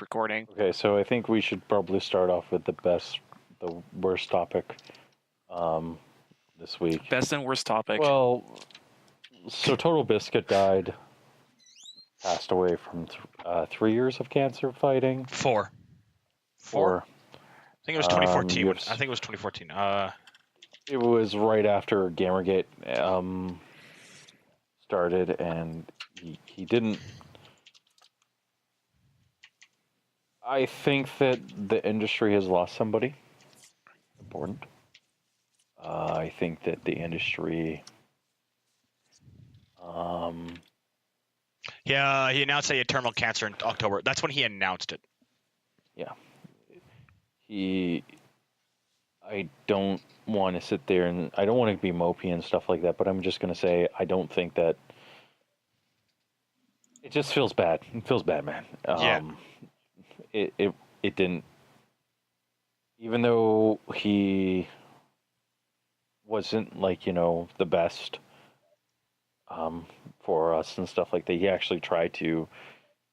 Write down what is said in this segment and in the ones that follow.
this recording. Okay, so I think we should probably start off with the worst topic this week. Best and worst topic. Well, so Total Biscuit died, passed away from 3 years of cancer fighting. Four. Or I think it was 2014. UFC. I think it was 2014. It was right after Gamergate started, and he didn't. I think that the industry has lost somebody important. I think that the industry. Yeah, he announced that he had terminal cancer in October. That's when he announced it. Yeah. I don't want to sit there and I don't want to be mopey and stuff like that, but I'm just going to say I don't think that. It just feels bad. It feels bad, man. Yeah. It didn't. Even though he wasn't the best for us and stuff like that, he actually tried to.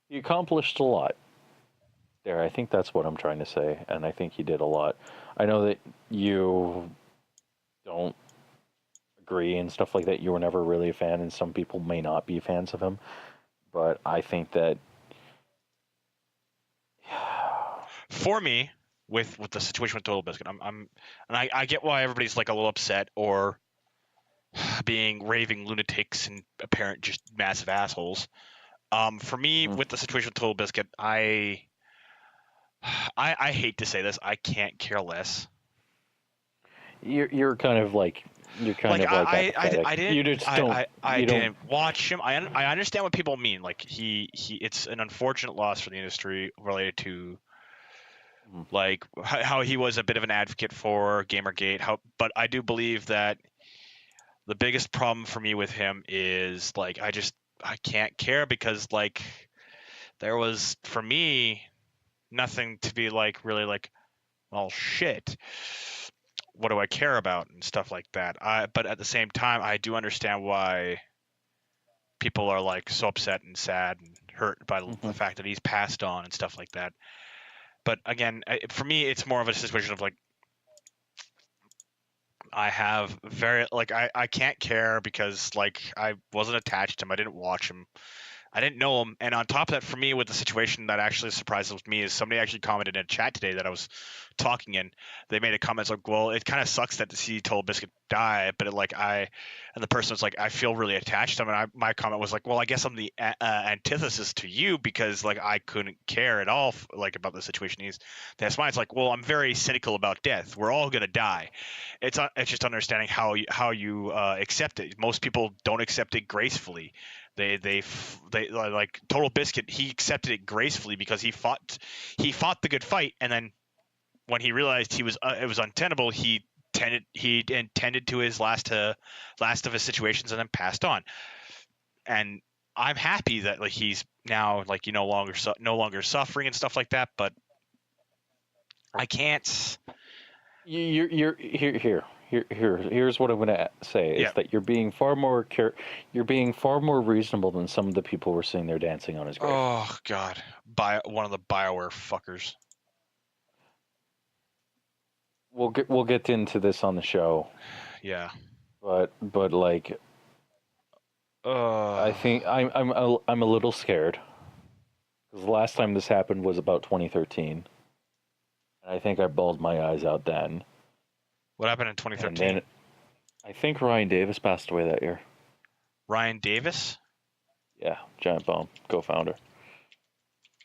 He accomplished a lot. There, I think that's what I'm trying to say, and I think he did a lot. I know that you don't agree and stuff like that. You were never really a fan, and some people may not be fans of him, but I think that For me, with the situation with Total Biscuit, I get why everybody's like a little upset or being raving lunatics and apparent just massive assholes. For me, with the situation with Total Biscuit, I hate to say this, I can't care less. you're kind of like I didn't. You just don't. I didn't watch him. I understand what people mean. Like he it's an unfortunate loss for the industry related to like how he was a bit of an advocate for Gamergate. But I do believe that the biggest problem for me with him is like I can't care because like there was for me nothing to be like really like, well, shit, what do I care about and stuff like that. But at the same time, I do understand why people are like so upset and sad and hurt by the fact that he's passed on and stuff like that. But again, for me, it's more of a situation of like I have I can't care because like I wasn't attached to him. I didn't watch him. I didn't know him. And on top of that, for me, with the situation that actually surprises me is somebody actually commented in a chat today that I was talking in. They made a comment like, well, it kind of sucks that to see Total Biscuit die, but and the person was like, I feel really attached to him. And my comment was like, well, I guess I'm the antithesis to you because like I couldn't care at all about the situation. That's why it's like, well, I'm very cynical about death. We're all gonna die. It's just understanding how you accept it. Most people don't accept it gracefully. They like Total Biscuit. He accepted it gracefully because he fought the good fight, and then when he realized it was untenable, he tended to his last of his situations and then passed on. And I'm happy that like he's now like no longer suffering and stuff like that. But I can't. You're here. Here's what I'm going to say is that you're being far more reasonable than some of the people who were sitting there dancing on his grave. Oh God, one of the BioWare fuckers. We'll get into this on the show. Yeah. But like, I think I'm a little scared because the last time this happened was about 2013, and I think I bawled my eyes out then. What happened in 2013? And then I think Ryan Davis passed away that year. Ryan Davis? Yeah, Giant Bomb co-founder.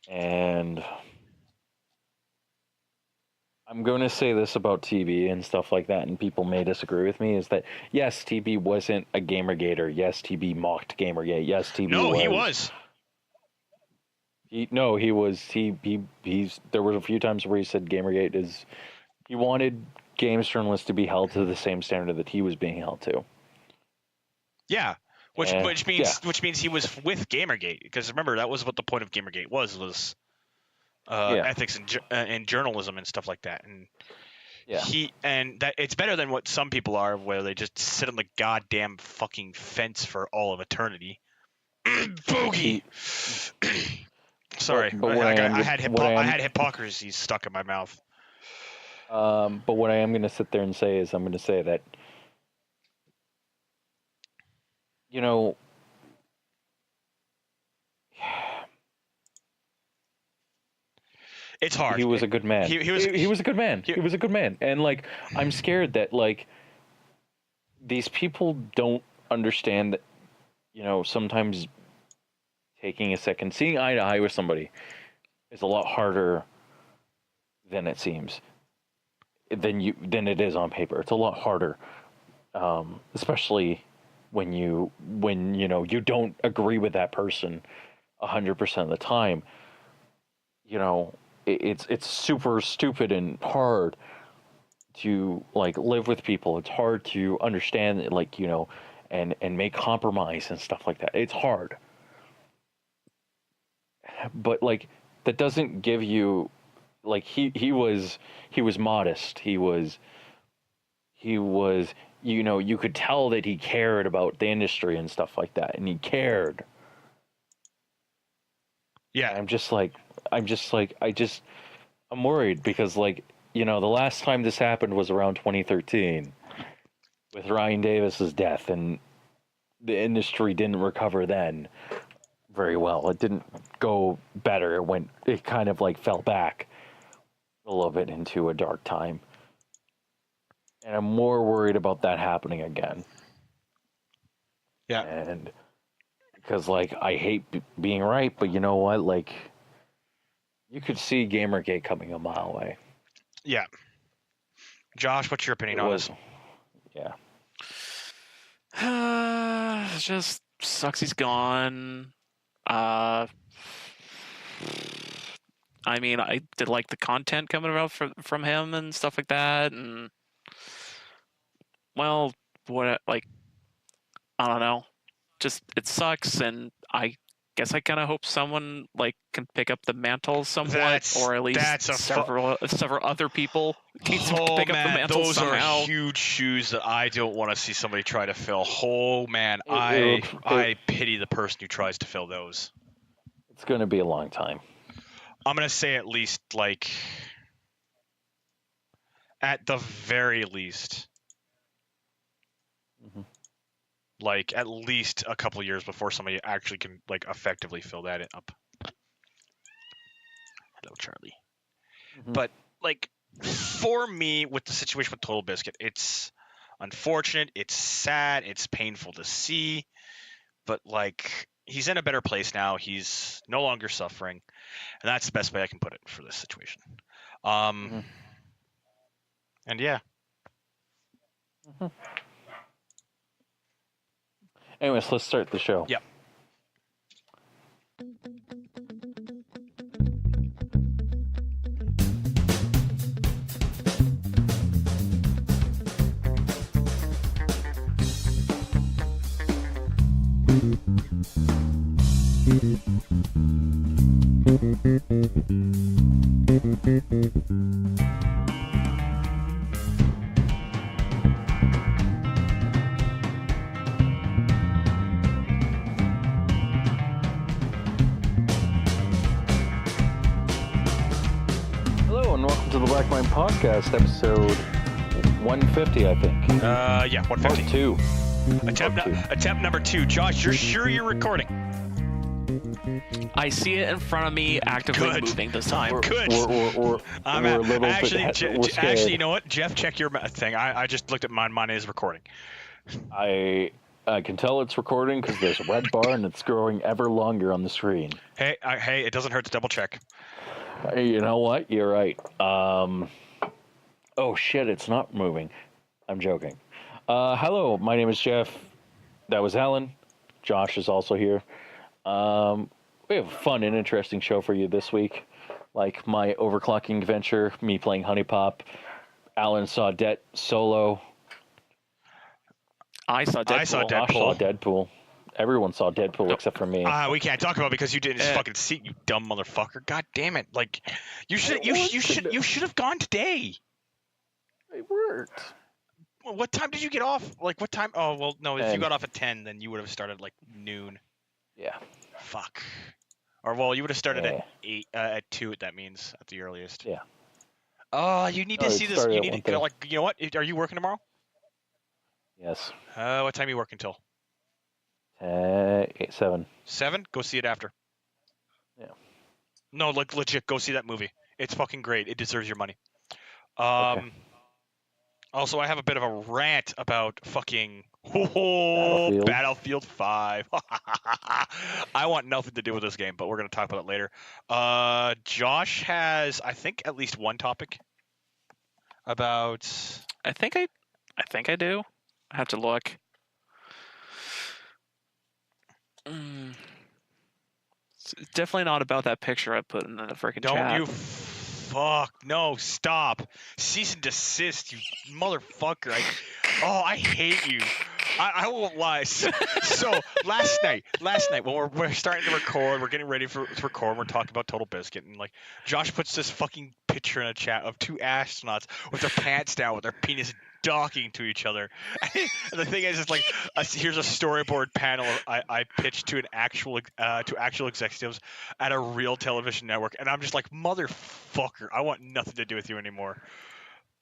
And I'm going to say this about TB and stuff like that, and people may disagree with me, is that, yes, TB wasn't a Gamergater. Yes, TB mocked Gamergate. Yes, TB was. He was. He was. There were a few times where he said Gamergate is... He wanted games journalists to be held to the same standard that he was being held to. Yeah, which means he was with Gamergate, because remember that was what the point of Gamergate was ethics and journalism and stuff like that. And that it's better than what some people are, where they just sit on the goddamn fucking fence for all of eternity. Bogey. Sorry, but what I am I had what I am, I had hypocrisy stuck in my mouth. but what I am going to sit there and say is I'm going to say that, you know, It's hard. he was a good man. He was He was a good man. he- He was a good man. And like, I'm scared that like these people don't understand that, sometimes taking a second, seeing eye to eye with somebody is a lot harder than it seems. Than it is on paper. It's a lot harder, especially when you don't agree with that person 100% of the time. It's super stupid and hard to like live with people. It's hard to understand, like, and make compromise and stuff like that. It's hard, but like that doesn't give you like he was modest. He was you could tell that he cared about the industry and stuff like that, and he cared. yeah. I'm worried because, like, the last time this happened was around 2013 with Ryan Davis's death, and the industry didn't recover then very well. It didn't go better. It kind of like fell back a little bit into a dark time. And I'm more worried about that happening again. Yeah. And because, like, I hate being right, but you know what? Like, you could see Gamergate coming a mile away. Yeah. Josh, what's your opinion on this? Yeah. Just sucks he's gone. I mean, I did like the content coming out from him and stuff like that, and well, what like I don't know, just it sucks, and I guess I kind of hope someone like can pick up the mantle somewhat, or at least several other people can pick up the mantle those somehow. are huge shoes that I don't want to see somebody try to fill. Oh man, I pity the person who tries to fill those. It's going to be a long time. I'm gonna say at least like, at the very least, like at least a couple of years before somebody actually can like effectively fill that up. Hello, Charlie. But like for me, with the situation with Total Biscuit, it's unfortunate, it's sad, it's painful to see, but like he's in a better place now. He's no longer suffering, and that's the best way I can put it for this situation. And yeah. Anyways, let's start the show. Yep. Hello and welcome to the Black Mind Podcast, episode 150, I think. Yeah, 150. Part 2. Attempt number 2. Josh, you're sure you're recording? I see it in front of me, actively moving this time. Good. We're a little actually, bit actually, you know what? Jeff, check your thing. I just looked at mine. Mine is recording. I can tell it's recording because there's a red bar and it's growing ever longer on the screen. Hey, it doesn't hurt to double check. You know what? You're right. Oh shit, it's not moving. I'm joking. Hello, my name is Jeff. That was Allan. Josh is also here. We have a fun and interesting show for you this week. Like my overclocking adventure, me playing Hunnie Pop. Allan saw Solo. I saw Deadpool. Josh saw Deadpool. Everyone saw Deadpool except for me. We can't talk about it because you didn't fucking see it, you dumb motherfucker. God damn it! Like, you should have gone today. It worked. Well, what time did you get off? Like, what time? Oh, well, no. If you got off at 10, then you would have started like noon. Yeah. Fuck. Or well, you would have started at 8, at 2. That means at the earliest. Yeah. Oh, you need to see this. You need to like. You know what? Are you working tomorrow? Yes. What time are you working till? 7. 7. Go see it after. Yeah. No, like legit. Go see that movie. It's fucking great. It deserves your money. Okay. Also, I have a bit of a rant about fucking Battlefield 5. I want nothing to do with this game, but we're going to talk about it later. Josh has, I think, at least one topic about... I think I do. I have to look. It's definitely not about that picture I put in the freaking chat. Don't you fuck. No, stop. Cease and desist, you motherfucker. I hate you. I won't lie. So last night when we're starting to record, we're getting ready to record, we're talking about Total Biscuit, and like Josh puts this fucking picture in a chat of 2 astronauts with their pants down, with their penis docking to each other. And the thing is, it's like here's a storyboard panel I pitched to actual executives at a real television network, and I'm just like, motherfucker, I want nothing to do with you anymore.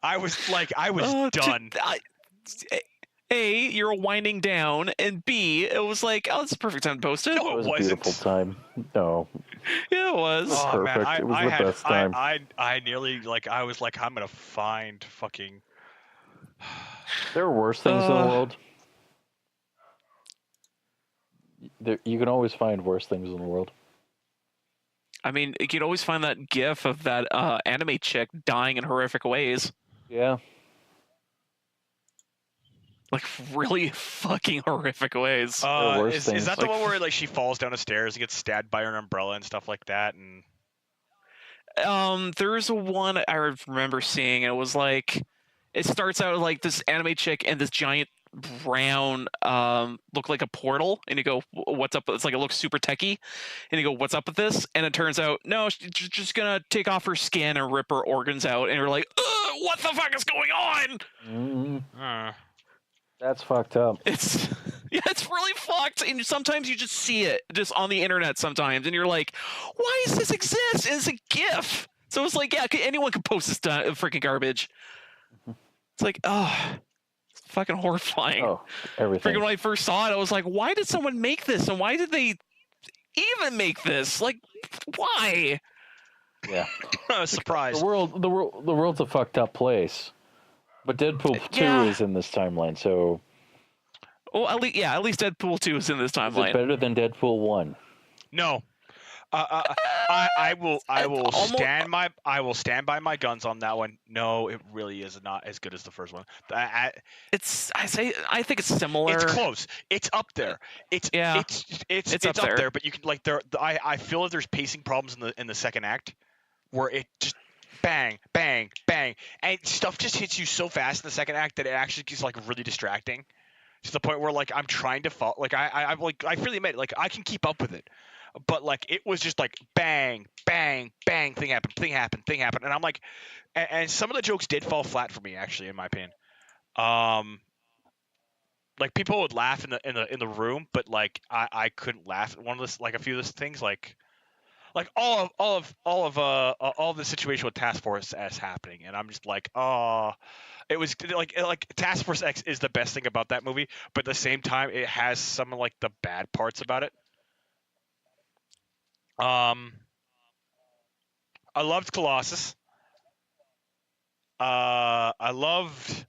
I was done. A, you're winding down, and B, it was like, oh, it's a perfect time to post it. No, it was a beautiful time. No. Yeah, it was. It was perfect. Man, it was the best time. I nearly, I was like, I'm going to find fucking... There are worse things in the world. You can always find worse things in the world. I mean, you could always find that gif of that anime chick dying in horrific ways. Yeah. Like, really fucking horrific ways. Is that the one where like she falls down the stairs and gets stabbed by her umbrella and stuff like that? And there's one I remember seeing, and it was like, it starts out like this anime chick and this giant brown look like a portal, and you go, what's up? It's like, it looks super techie, and you go, what's up with this? And it turns out, no, she's just gonna take off her skin and rip her organs out, and you're like, what the fuck is going on? Mm-hmm. That's fucked up. It's really fucked, and sometimes you just see it just on the internet sometimes, and you're like, why does this exist? And it's a GIF. So it's like, yeah, anyone can post this freaking garbage. It's like, it's fucking horrifying. Oh, everything. Freaking when I first saw it, I was like, why did someone make this, and why did they even make this? Like, why? Yeah. Surprise. The world's a fucked up place. But Deadpool 2 is in this timeline, so... Well, at least Deadpool 2 is in this timeline. Is it better than Deadpool 1? No. I will stand by my guns on that one. No, it really is not as good as the first one. I think it's similar. It's close. It's up there. It's up there. But you can like I feel like there's pacing problems in the second act, where it just bang, bang, bang, and stuff just hits you so fast in the second act that it actually is like really distracting, to the point where like I'm trying to follow. Like I freely admit, like I can keep up with it, but like it was just like bang, bang, bang, thing happened, and I'm like, and some of the jokes did fall flat for me, actually, in my opinion. Like people would laugh in the room, but like I couldn't laugh at one of this, like a few of those things, like all of the situation with Task Force X happening, and I'm just like, oh, it was like Task Force X is the best thing about that movie, but at the same time, it has some of like the bad parts about it. I loved Colossus. I loved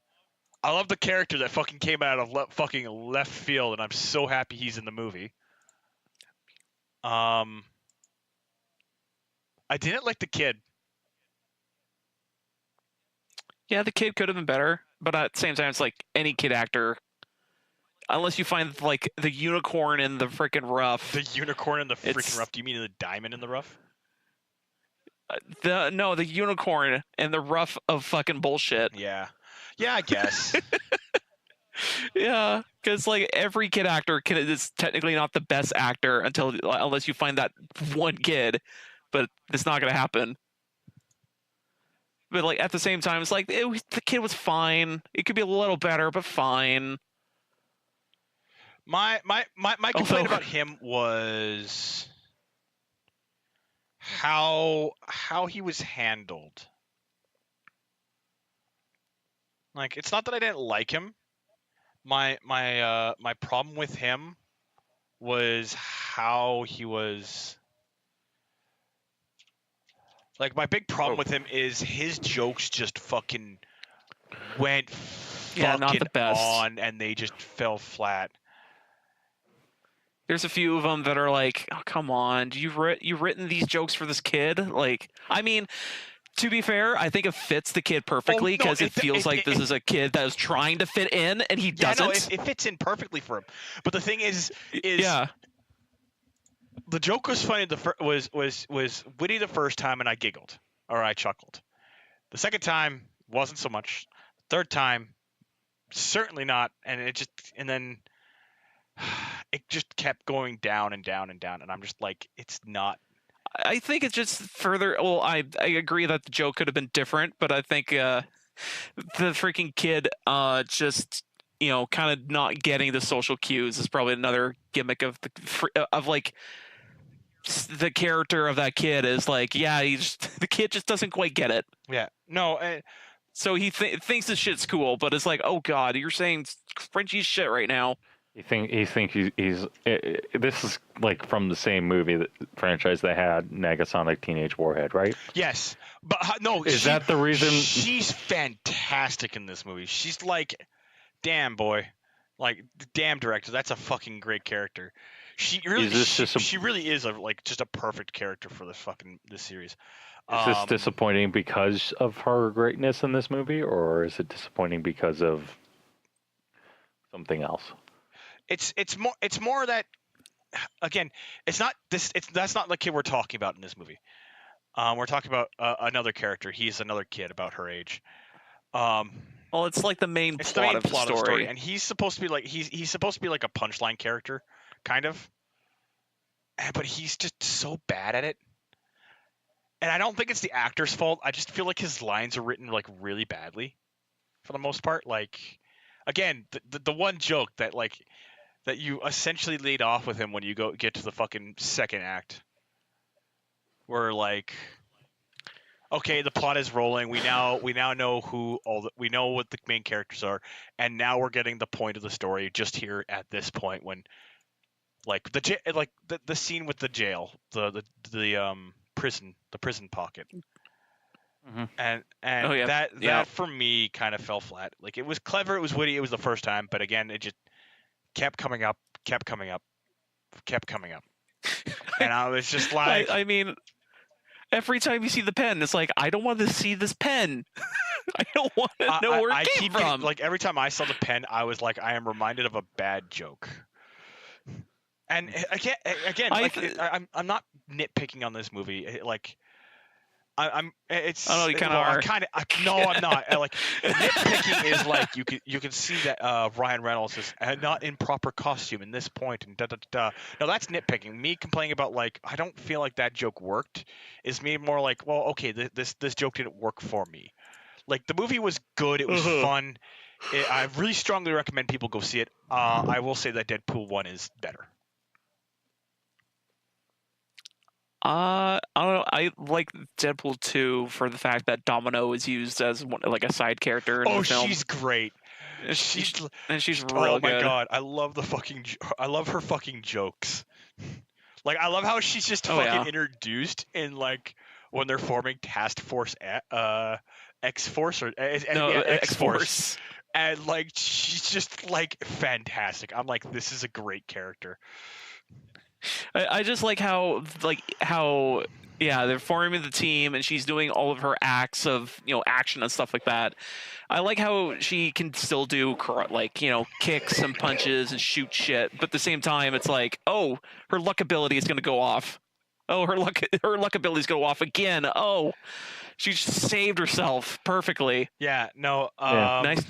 the character that fucking came out of fucking left field, and I'm so happy he's in the movie. I didn't like the kid. Yeah, the kid could have been better, but at the same time, it's like any kid actor, unless you find like the unicorn in the freaking rough. The unicorn in the freaking rough? Do you mean the diamond in the rough? The unicorn in the rough of fucking bullshit. Yeah, I guess. Yeah, because like every kid actor is technically not the best actor unless you find that one kid. But it's not going to happen. But like at the same time, it's like the kid was fine. It could be a little better, but fine. My complaint about him was how he was handled. Like, it's not that I didn't like him. My problem with him was how he was. Like, my big problem with him is his jokes just fucking went not the best. on, and they just fell flat. There's a few of them that are like, oh, come on, you've written these jokes for this kid? Like, I mean, to be fair, I think it fits the kid perfectly because it feels like this is a kid that is trying to fit in and he doesn't. No, it fits in perfectly for him. But the thing is the joke was funny. Was witty the first time, and I giggled or I chuckled. The second time wasn't so much. Third time, certainly not. And then it just kept going down and down and down, and I'm just like, it's not. I think it's just further. Well, I agree that the joke could have been different, but I think the freaking kid just kind of not getting the social cues is probably another gimmick of like the character of that kid is like, yeah, the kid just doesn't quite get it. Yeah, no. So he thinks this shit's cool, but it's like, oh god, you're saying Frenchie shit right now. You think he's this is like from the same movie franchise that had Negasonic Teenage Warhead, right? Yes, but no. Is that the reason? She's fantastic in this movie. She's like, damn boy, like damn director. That's a fucking great character. She really, she really is just a perfect character for this series. Is this disappointing because of her greatness in this movie, or is it disappointing because of something else? It's more that, again, that's not the kid we're talking about in this movie. We're talking about another character. He's another kid about her age. Well, it's like the main plot of the story, and he's supposed to be like he's supposed to be like a punchline character, kind of. But he's just so bad at it. And I don't think it's the actor's fault. I just feel like his lines are written like really badly, for the most part. Like, again, the one joke that you essentially laid off with him when you get to the fucking second act, where like, okay, the plot is rolling. We now know we know what the main characters are, and now we're getting the point of the story just here at this point when, like the scene with the jail, the prison pocket. Mm-hmm. And that for me kind of fell flat. Like, it was clever, it was witty, it was the first time, but again, it just kept coming up. And I was just like, I mean, every time you see the pen, it's like, I don't want to see this pen. I don't want to know where it came from. Like, every time I saw the pen, I was like, I am reminded of a bad joke. And again, I'm not nitpicking on this movie. Like, I'm. It's. I don't know, you kind of are. No, I'm not. Like, nitpicking is like you can see that Ryan Reynolds is not in proper costume in this point and da da da. No, that's nitpicking. Me complaining about, like, I don't feel like that joke worked is me more like, well, okay, this joke didn't work for me. Like, the movie was good. It was fun. I really strongly recommend people go see it. I will say that Deadpool 1 is better. I don't know. I like Deadpool 2 for the fact that Domino is used as like a side character in the film. Oh, she's great. She's real good. Oh my god, I love her fucking jokes. Like, I love how she's just introduced in, like, when they're forming Task Force X-Force or X-Force. And, like, she's just, like, fantastic. I'm like, this is a great character. I just like how they're forming the team and she's doing all of her acts of action and stuff like that. I like how she can still do kicks and punches and shoot shit, but at the same time it's like, oh, her luck ability is gonna go off. Oh, her luck ability is gonna go off again. Oh, she just saved herself perfectly. Yeah, no. Nice.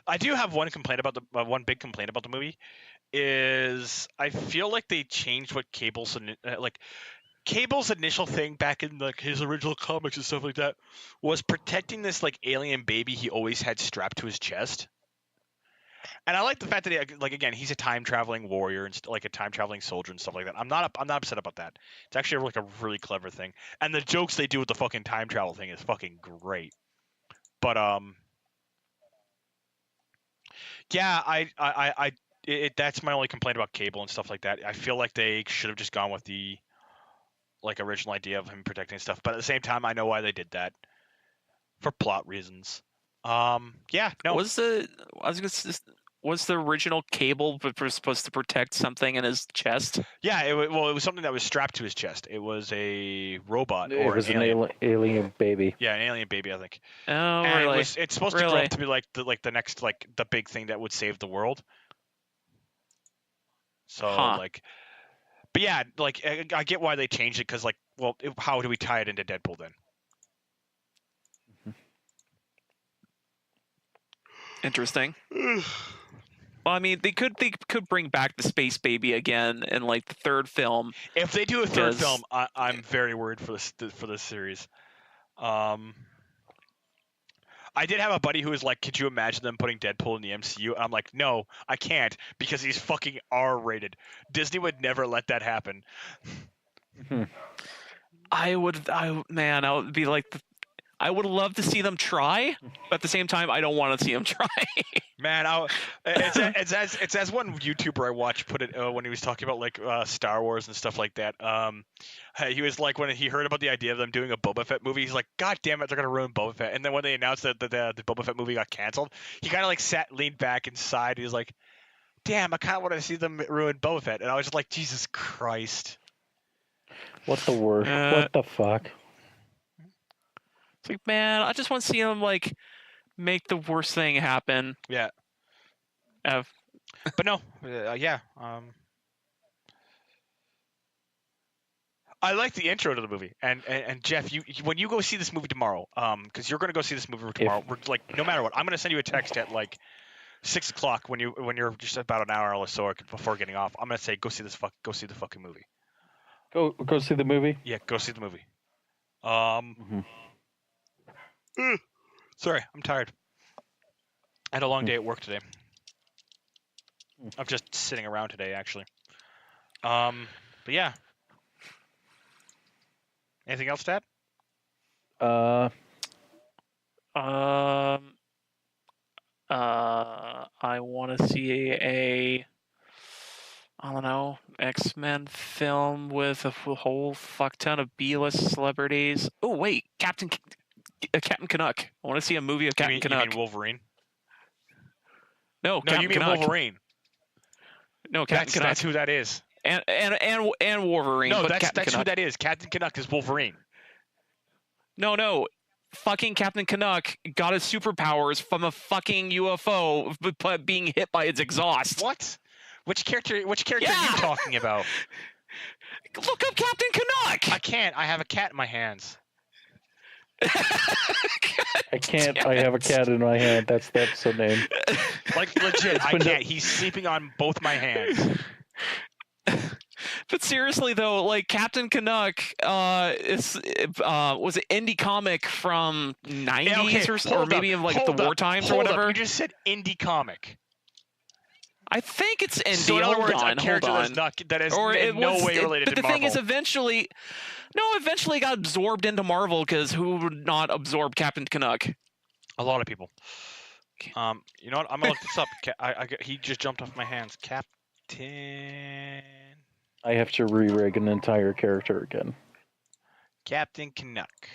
I do have one big complaint about the movie. Is I feel like they changed what Cable's initial thing back in, like, his original comics and stuff like that was protecting this, like, alien baby he always had strapped to his chest. And I like the fact that again, he's a time traveling warrior and like a time traveling soldier and stuff like that. I'm not upset about that. It's actually like a really clever thing. And the jokes they do with the fucking time travel thing is fucking great. But yeah, that's my only complaint about Cable and stuff like that. I feel like they should have just gone with the like original idea of him protecting stuff. But at the same time, I know why they did that for plot reasons. Yeah, no. Was the original Cable supposed to protect something in his chest? Yeah, it was something that was strapped to his chest. It was a robot It or was an alien baby. Yeah, an alien baby, I think. Oh, and really? It's supposed to grow up to be like the next like the big thing that would save the world. So like, but yeah, like I get why they changed it because like, well, how do we tie it into Deadpool then? Interesting. Well, I mean, they could bring back the space baby again in like the third film. If they do a third film, I'm very worried for this series. I did have a buddy who was like, "Could you imagine them putting Deadpool in the MCU?" And I'm like, "No, I can't because he's fucking R-rated. Disney would never let that happen." I would be like, I would love to see them try, but at the same time, I don't want to see them try. Man, it's as one YouTuber I watched put it when he was talking about like Star Wars and stuff like that. He was like, when he heard about the idea of them doing a Boba Fett movie, he's like, "God damn it, they're gonna ruin Boba Fett." And then when they announced that the Boba Fett movie got canceled, he kind of like leaned back and sighed. He was like, "Damn, I kind of want to see them ruin Boba Fett." And I was just like, Jesus Christ. What the worst? What the fuck? It's like, man, I just want to see them like make the worst thing happen. Yeah. But no, yeah. I like the intro to the movie, and Jeff, you when you go see this movie tomorrow, because you're gonna go see this movie tomorrow. We're like, no matter what, I'm gonna send you a text at like 6 o'clock when you're just about an hour or so before getting off. I'm gonna say, go see the fucking movie. Go see the movie. Yeah, go see the movie. Sorry, I'm tired. I had a long day at work today. I'm just sitting around today, actually. But yeah. Anything else to add? I want to see I don't know, X-Men film with a whole fuck ton of B-list celebrities. Oh wait, Captain Canuck. I want to see a movie of Captain Canuck. You mean Wolverine? No, Captain you mean Canuck. Wolverine. No, Captain Canuck. That's who that is. And Wolverine. No, but that's who that is. Captain Canuck is Wolverine. No. Fucking Captain Canuck got his superpowers from a fucking UFO being hit by its exhaust. What? Which character are you talking about? Look up Captain Canuck! I can't. I have a cat in my hands. I can't. I have a cat in my hand. That's the episode name. Like, legit, I can't. He's sleeping on both my hands. But seriously though, like Captain Canuck was an indie comic from 90s or maybe in like the war times or whatever. You just said indie comic. I think it's indie. So in other words, a character that is in no way related to Marvel. But the thing is, eventually got absorbed into Marvel because who would not absorb Captain Canuck? A lot of people. You know what? I'm gonna look this up. He just jumped off my hands. Captain. I have to re-rig an entire character again. Captain Canuck.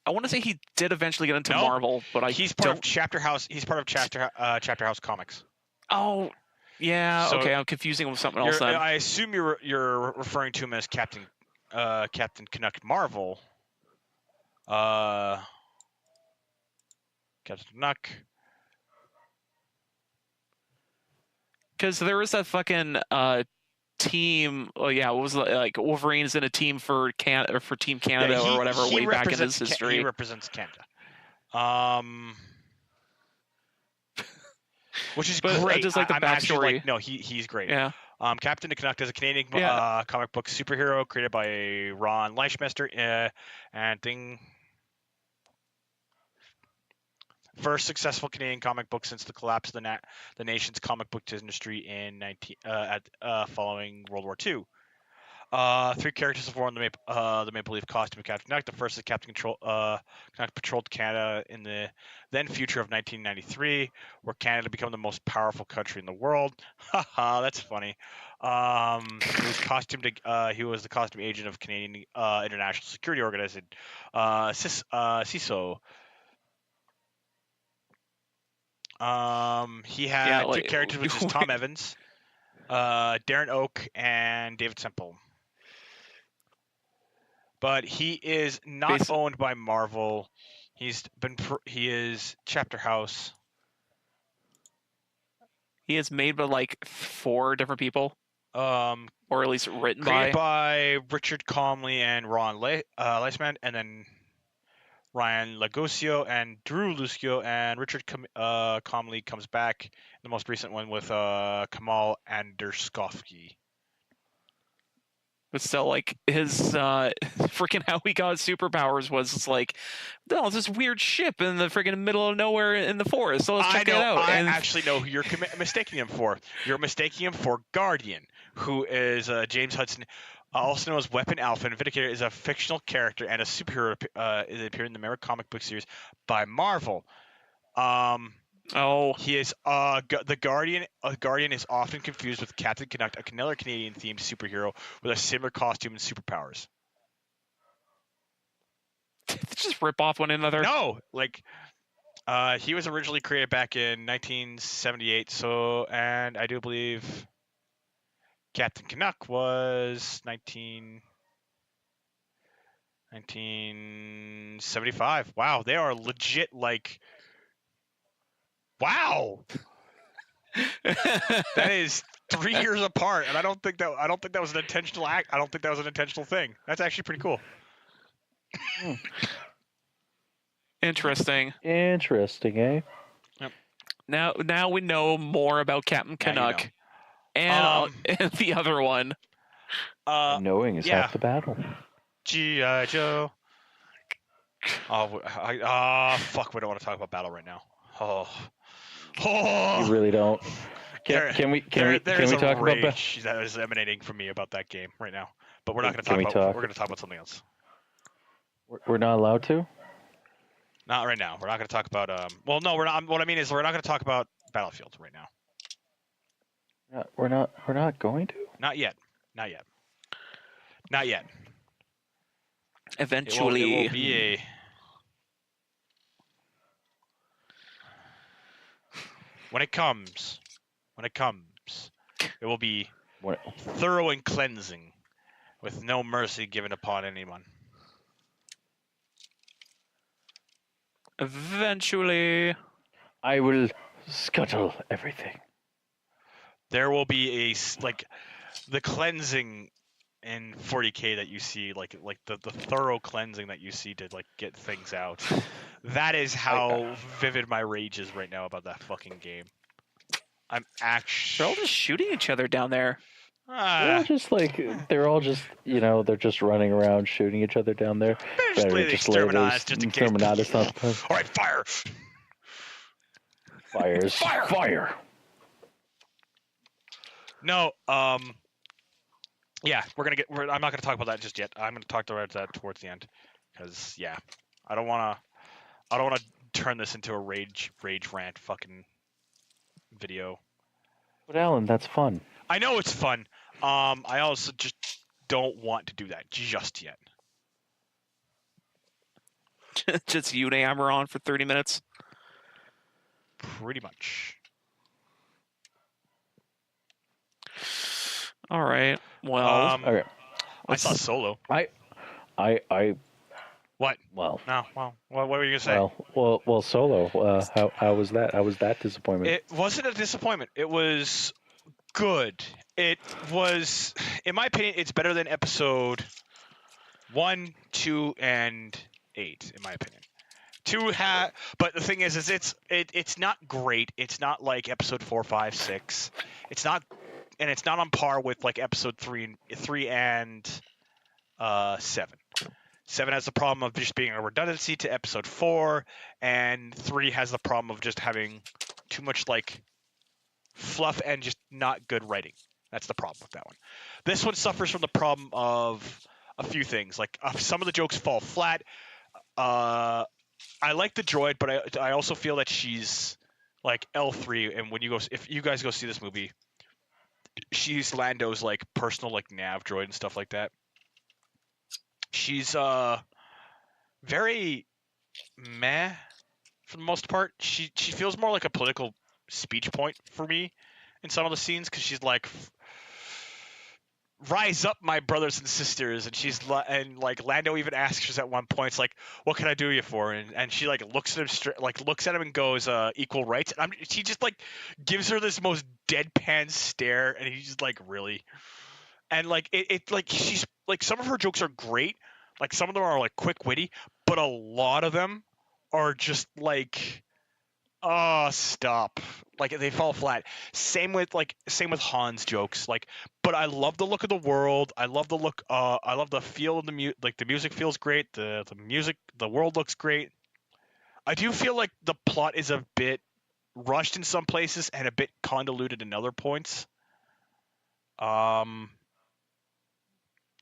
I want to say he did eventually get into Marvel, but he's part of Chapter House. He's part of Chapter House Comics. Oh, yeah. So okay, I'm confusing him with something else. Then. I assume you're referring to him as Captain Canuck Marvel. Captain Canuck. Because there was that fucking team. Oh yeah, what was like Wolverine's in a team for Team Canada or whatever way back in his history. He represents Canada. Which is great. Just like the backstory. No, he's great. Yeah. Captain Canuck is a Canadian comic book superhero created by Ron Leishmeister and thing. First successful Canadian comic book since the collapse of the nation's comic book industry in following World War II. 3 characters have worn the Maple Leaf costume of Captain Canuck. The first is Captain Canuck patrolled Canada in the then future of 1993, where Canada became the most powerful country in the world. Haha, that's funny. He was the costume agent of Canadian International Security Organization, CISO. He had 2 characters, which is Tom Evans, Darren Oak, and David Semple. But he is not owned by Marvel. He is Chapter House. He is made by like 4 different people. Or at least written by Richard Comley and Ron Leisman, and then Ryan Lagosio and Drew Lucio, and Richard Comley comes back in the most recent one with Kamal Anderskovsky. But still, like, his freaking how he got his superpowers was like, no, this weird ship in the freaking middle of nowhere in the forest. So let's check it out. I actually know who you're mistaking him for. You're mistaking him for Guardian, who is James Hudson, also known as Weapon Alpha. And Vindicator is a fictional character and a superhero is appearing in the American comic book series by Marvel. He is the Guardian. Guardian is often confused with Captain Canuck, another Canadian-themed superhero with a similar costume and superpowers. Just rip off one another. No, like he was originally created back in 1978. And I do believe Captain Canuck was 1975. Wow, they are legit like. Wow, that is 3 years apart, and I don't think that was an intentional act. I don't think that was an intentional thing. That's actually pretty cool. Interesting. Interesting, eh? Yep. Now we know more about Captain Canuck, and the other one. Knowing is half the battle. G.I. Joe. Fuck! We don't want to talk about battle right now. You really don't. Can we talk about rage that is emanating from me about that game right now? But we're not going to talk about. We're going to talk about something else. We're not allowed to. Not right now. We're not going to talk about. Well, no, we're not. What I mean is, we're not going to talk about Battlefield right now. We're not going to. Not yet. Not yet. Not yet. Eventually, it will be a. When it comes, it will be thorough and cleansing, with no mercy given upon anyone. Eventually, I will scuttle everything. There will be the cleansing in 40K that you see, like the thorough cleansing that you see to like get things out. That is how vivid my rage is right now about that fucking game. I'm actually. They're all just shooting each other down there. They're all just they're just running around shooting each other down there. Basically, the exterminatus just in case. All right, fire. Fire. No, yeah, I'm not gonna talk about that just yet. I'm gonna talk about that towards the end, because I don't wanna turn this into a rage rant fucking video. But Allan, that's fun. I know it's fun. I also just don't want to do that just yet. Just you and Amber on for 30 minutes. Pretty much. All right. Well, okay. I saw Solo. I. What? Well. No. Well. What were you gonna say? Well. Solo. How was that? How was that disappointment? It wasn't a disappointment. It was good. It was, in my opinion, it's better than episode 1, 2, and 8. In my opinion, 2 but the thing is it's not great. It's not like episode 4, 5, 6. It's not. And it's not on par with like episode 3 and 7. 7 has the problem of just being a redundancy to episode 4, and 3 has the problem of just having too much like fluff and just not good writing. That's the problem with that one. This one suffers from the problem of a few things. Like some of the jokes fall flat. I like the droid, but I also feel that she's like L3. And if you guys go see this movie, she's Lando's like personal like nav droid and stuff like that. She's very meh for the most part. She feels more like a political speech point for me in some of the scenes because she's like, rise up, my brothers and sisters, and and like Lando even asks her at one point, it's like, what can I do you for? And she like looks at him looks at him and goes, equal rights. And she just like gives her this most deadpan stare, and he's just like, really? And like it like she's like, some of her jokes are great, like some of them are like quick witty, but a lot of them are just like, oh, stop. Like they fall flat. Same with Han's jokes. Like, but I love the look of the world. I love the look. I love the feel of the like the music feels great. The world looks great. I do feel like the plot is a bit rushed in some places and a bit convoluted in other points.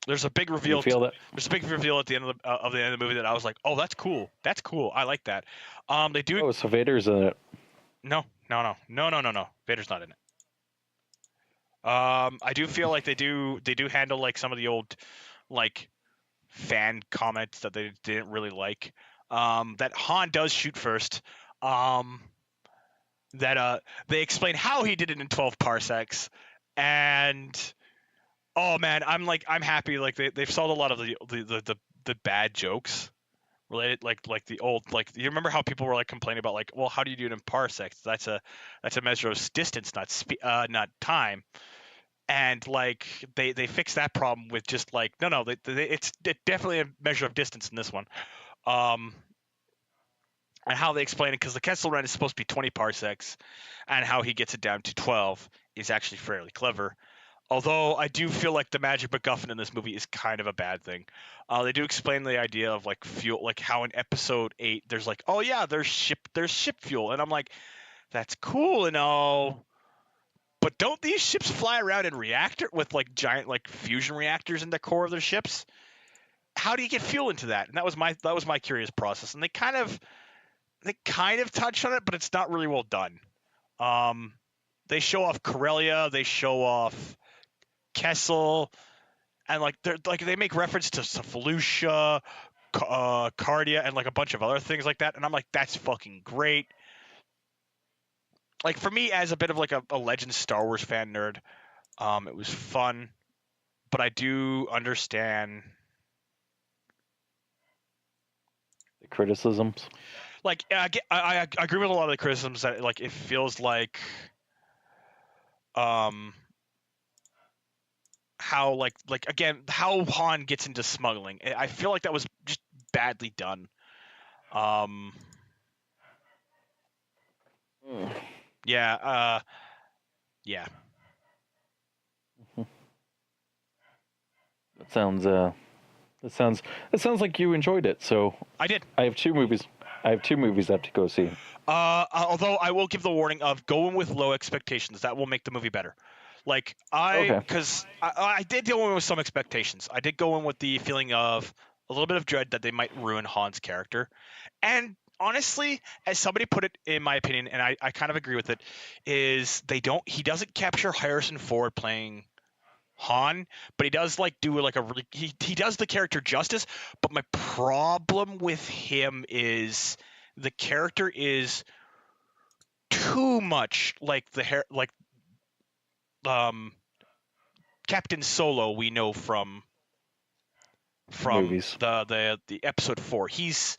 There's a big reveal. There's a big reveal at the end of the movie that I was like, oh, that's cool. That's cool. I like that. They do. Oh, so Vader's in it. No. Vader's not in it. I do feel like they do handle like some of the old like fan comments that they didn't really like. That Han does shoot first. That they explain how he did it in 12 parsecs, and oh man, I'm happy. Like they've solved a lot of the bad jokes related, like the old, like, you remember how people were like complaining about like, well, how do you do it in parsecs? That's a measure of distance, not time. And like they fix that problem with just like, no, it's definitely a measure of distance in this one. And how they explain it, because the Kessel Run is supposed to be 20 parsecs, and how he gets it down to 12 is actually fairly clever. Although I do feel like the magic MacGuffin in this movie is kind of a bad thing. They do explain the idea of like fuel, like how in episode 8 there's like, oh yeah, there's ship fuel, and I'm like, that's cool and all, but don't these ships fly around in reactor with like giant like fusion reactors in the core of their ships? How do you get fuel into that? And that was my curious process, and they kind of touch on it, but it's not really well done. They show off Corellia, they show off Kessel, and like they make reference to Felucia, Cardia, and like a bunch of other things like that, and I'm like, that's fucking great. Like, for me, as a bit of like a Legends Star Wars fan nerd, it was fun, but I do understand the criticisms. Like, I agree with a lot of the criticisms that like it feels like how like again, how Han gets into smuggling. I feel like that was just badly done. Yeah. Yeah. That sounds like you enjoyed it. So I did. I have two movies I have to go see. Although I will give the warning of going with low expectations. That will make the movie better. Like, because I did go in with some expectations. I did go in with the feeling of a little bit of dread that they might ruin Han's character. And honestly, as somebody put it, in my opinion, and I kind of agree with it, is he doesn't capture Harrison Ford playing Han, but he does like do like a really, he does the character justice. But my problem with him is the character is too much like Captain Solo we know from Movies. the episode 4. He's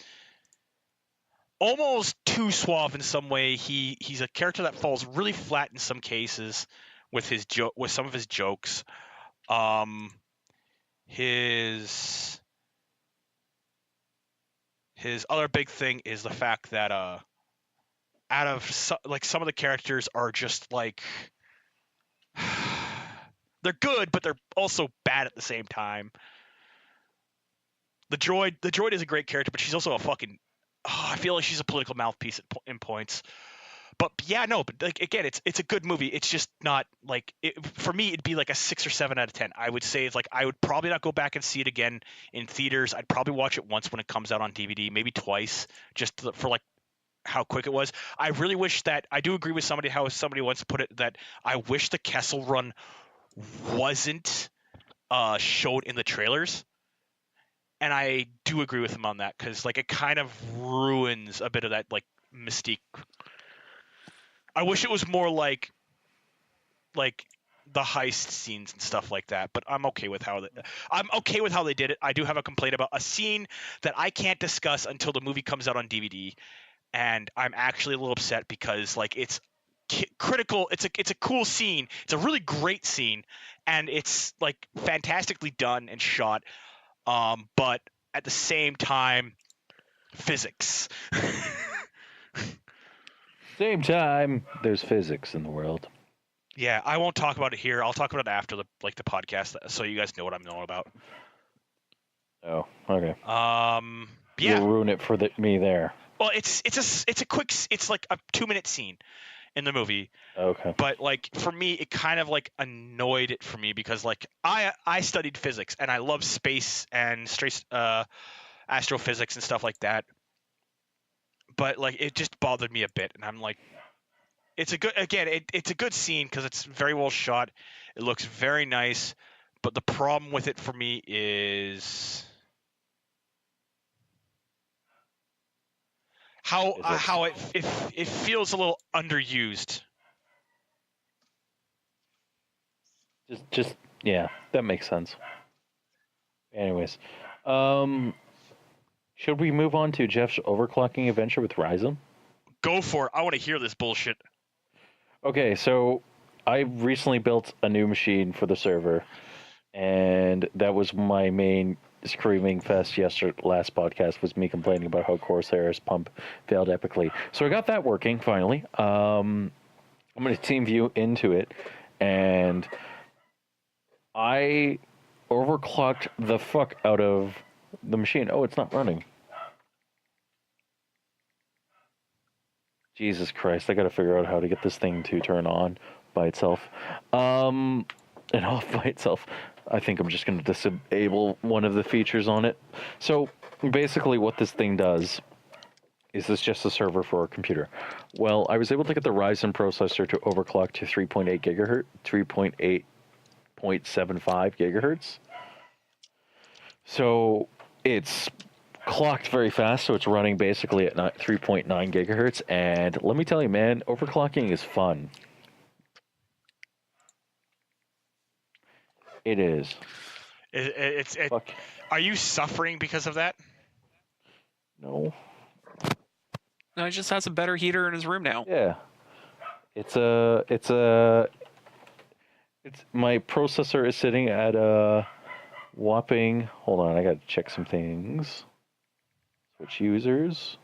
almost too suave in some way. He's a character that falls really flat in some cases with some of his jokes. His other big thing is the fact that out of some of the characters are just like they're good, but they're also bad at the same time. The droid is a great character, but she's also a fucking. Oh, I feel like she's a political mouthpiece in points. But yeah, no, but like again, it's a good movie. It's just not like for me. It'd be like a 6 or 7 out of 10. I would say it's like I would probably not go back and see it again in theaters. I'd probably watch it once when it comes out on DVD, maybe twice, just for like how quick it was. I really wish that I do agree with how somebody once put it that I wish the Kessel Run wasn't showed in the trailers. And I do agree with him on that because like it kind of ruins a bit of that like mystique. I wish it was more like the heist scenes and stuff like that, but I'm okay with how they did it. I do have a complaint about a scene that I can't discuss until the movie comes out on DVD, and I'm actually a little upset because like it's critical. It's a cool scene. It's a really great scene, and it's like fantastically done and shot. But at the same time, physics. Same time, there's physics in the world. Yeah, I won't talk about it here. I'll talk about it after the podcast, so you guys know what I'm knowing about. Oh, okay. Yeah. You'll ruin it for me there. Well, it's a quick. It's like a 2-minute scene in the movie. Okay. But like for me, it kind of like annoyed it for me because like I studied physics and I love space and astrophysics and stuff like that. But like it just bothered me a bit, and I'm like, it's a good scene because it's very well shot. It looks very nice, but the problem with it for me is how it feels a little underused. Just yeah, that makes sense. Anyways, should we move on to Jeff's overclocking adventure with Ryzen? Go for it. I want to hear this bullshit. Okay, so I recently built a new machine for the server, and that was my main screaming fest last podcast was me complaining about how Corsair's pump failed epically. So I got that working finally. I'm going to team view into it, and I overclocked the fuck out of the machine. Oh, it's not running. Jesus Christ, I gotta figure out how to get this thing to turn on by itself. And off by itself. I think I'm just gonna disable one of the features on it. So basically what this thing does is this just a server for a computer. Well, I was able to get the Ryzen processor to overclock to 3.8 gigahertz, 3.8.75 gigahertz. So it's clocked very fast, so it's running basically at 3.9 gigahertz. And let me tell you, man, overclocking is fun. It is. Are you suffering because of that? No. No, he just has a better heater in his room now. Yeah. It's my processor is sitting at a whopping. Hold on, I gotta check some things. Switch users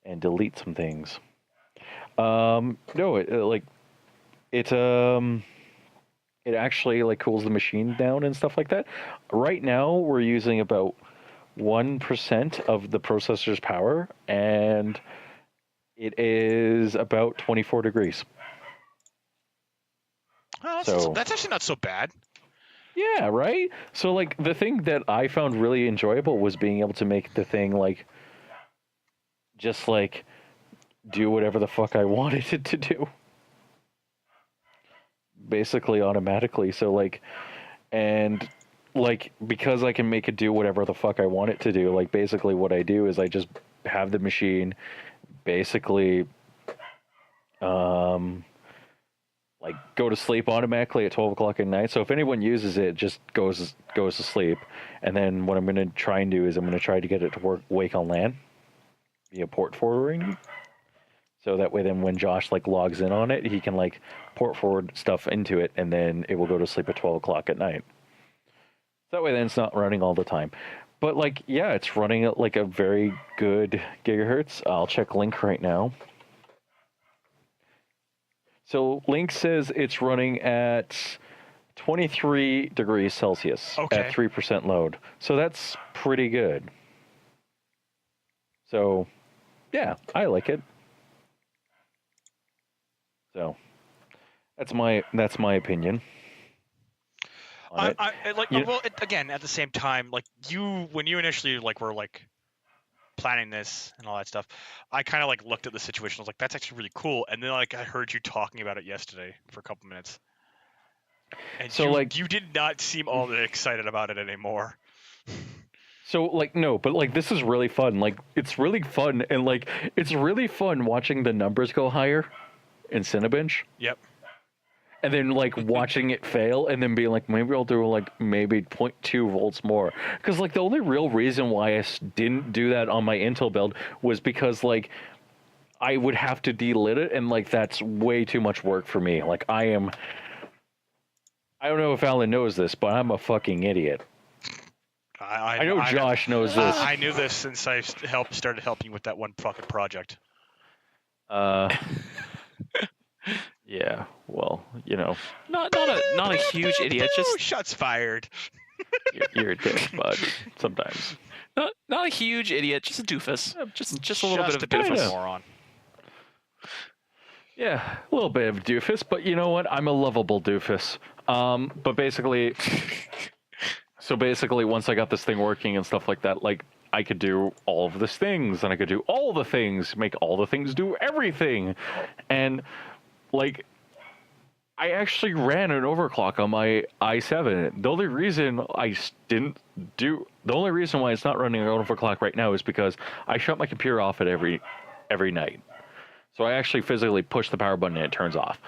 and delete some things. No, it actually like cools the machine down and stuff like that. Right now, we're using about 1% of the processor's power, and it is about 24 degrees. Oh, that's actually not so bad. Yeah, right? So, like, the thing that I found really enjoyable was being able to make the thing, like, just, like, do whatever the fuck I wanted it to do. Basically, automatically. So, like, and, like, because I can make it do whatever the fuck I want it to do, like, basically what I do is I just have the machine basically, like go to sleep automatically at 12 o'clock at night. So if anyone uses it, just goes to sleep. And then what I'm going to try and do is I'm going to try to get it to wake on LAN via port forwarding. So that way then when Josh like logs in on it, he can like port forward stuff into it, and then it will go to sleep at 12 o'clock at night. That way then it's not running all the time. But like, yeah, it's running at like a very good gigahertz. I'll check Link right now. So Link says it's running at 23 degrees Celsius at 3% load. So that's pretty good. So, yeah, I like it. So, that's my opinion. Again, at the same time, like when you initially were planning this and all that stuff, I kind of looked at the situation. I was like, that's actually really cool. And then I heard you talking about it yesterday for a couple minutes. And so you did not seem all that excited about it anymore. So no, but this is really fun. It's really fun, and it's really fun watching the numbers go higher in Cinebench. Yep. And then watching it fail, and then being maybe I'll do maybe 0.2 volts more. Because the only real reason why I didn't do that on my Intel build was because I would have to delit it, and that's way too much work for me. I don't know if Allan knows this, but I'm a fucking idiot. I know Josh knows this. I knew this since I started helping you with that one fucking project. Yeah, well, not a huge idiot. Just shots fired. You're a dick, bud. Sometimes. Not a huge idiot. Just a doofus. Just a little bit of a doofus. Moron. Yeah, a little bit of a doofus, but you know what? I'm a lovable doofus. But basically, once I got this thing working and stuff like that, I could do all of these things, and I could do all the things, make all the things do everything. And, I actually ran an overclock on my i7. The only reason why it's not running an overclock right now is because I shut my computer off at every night. So I actually physically push the power button and it turns off.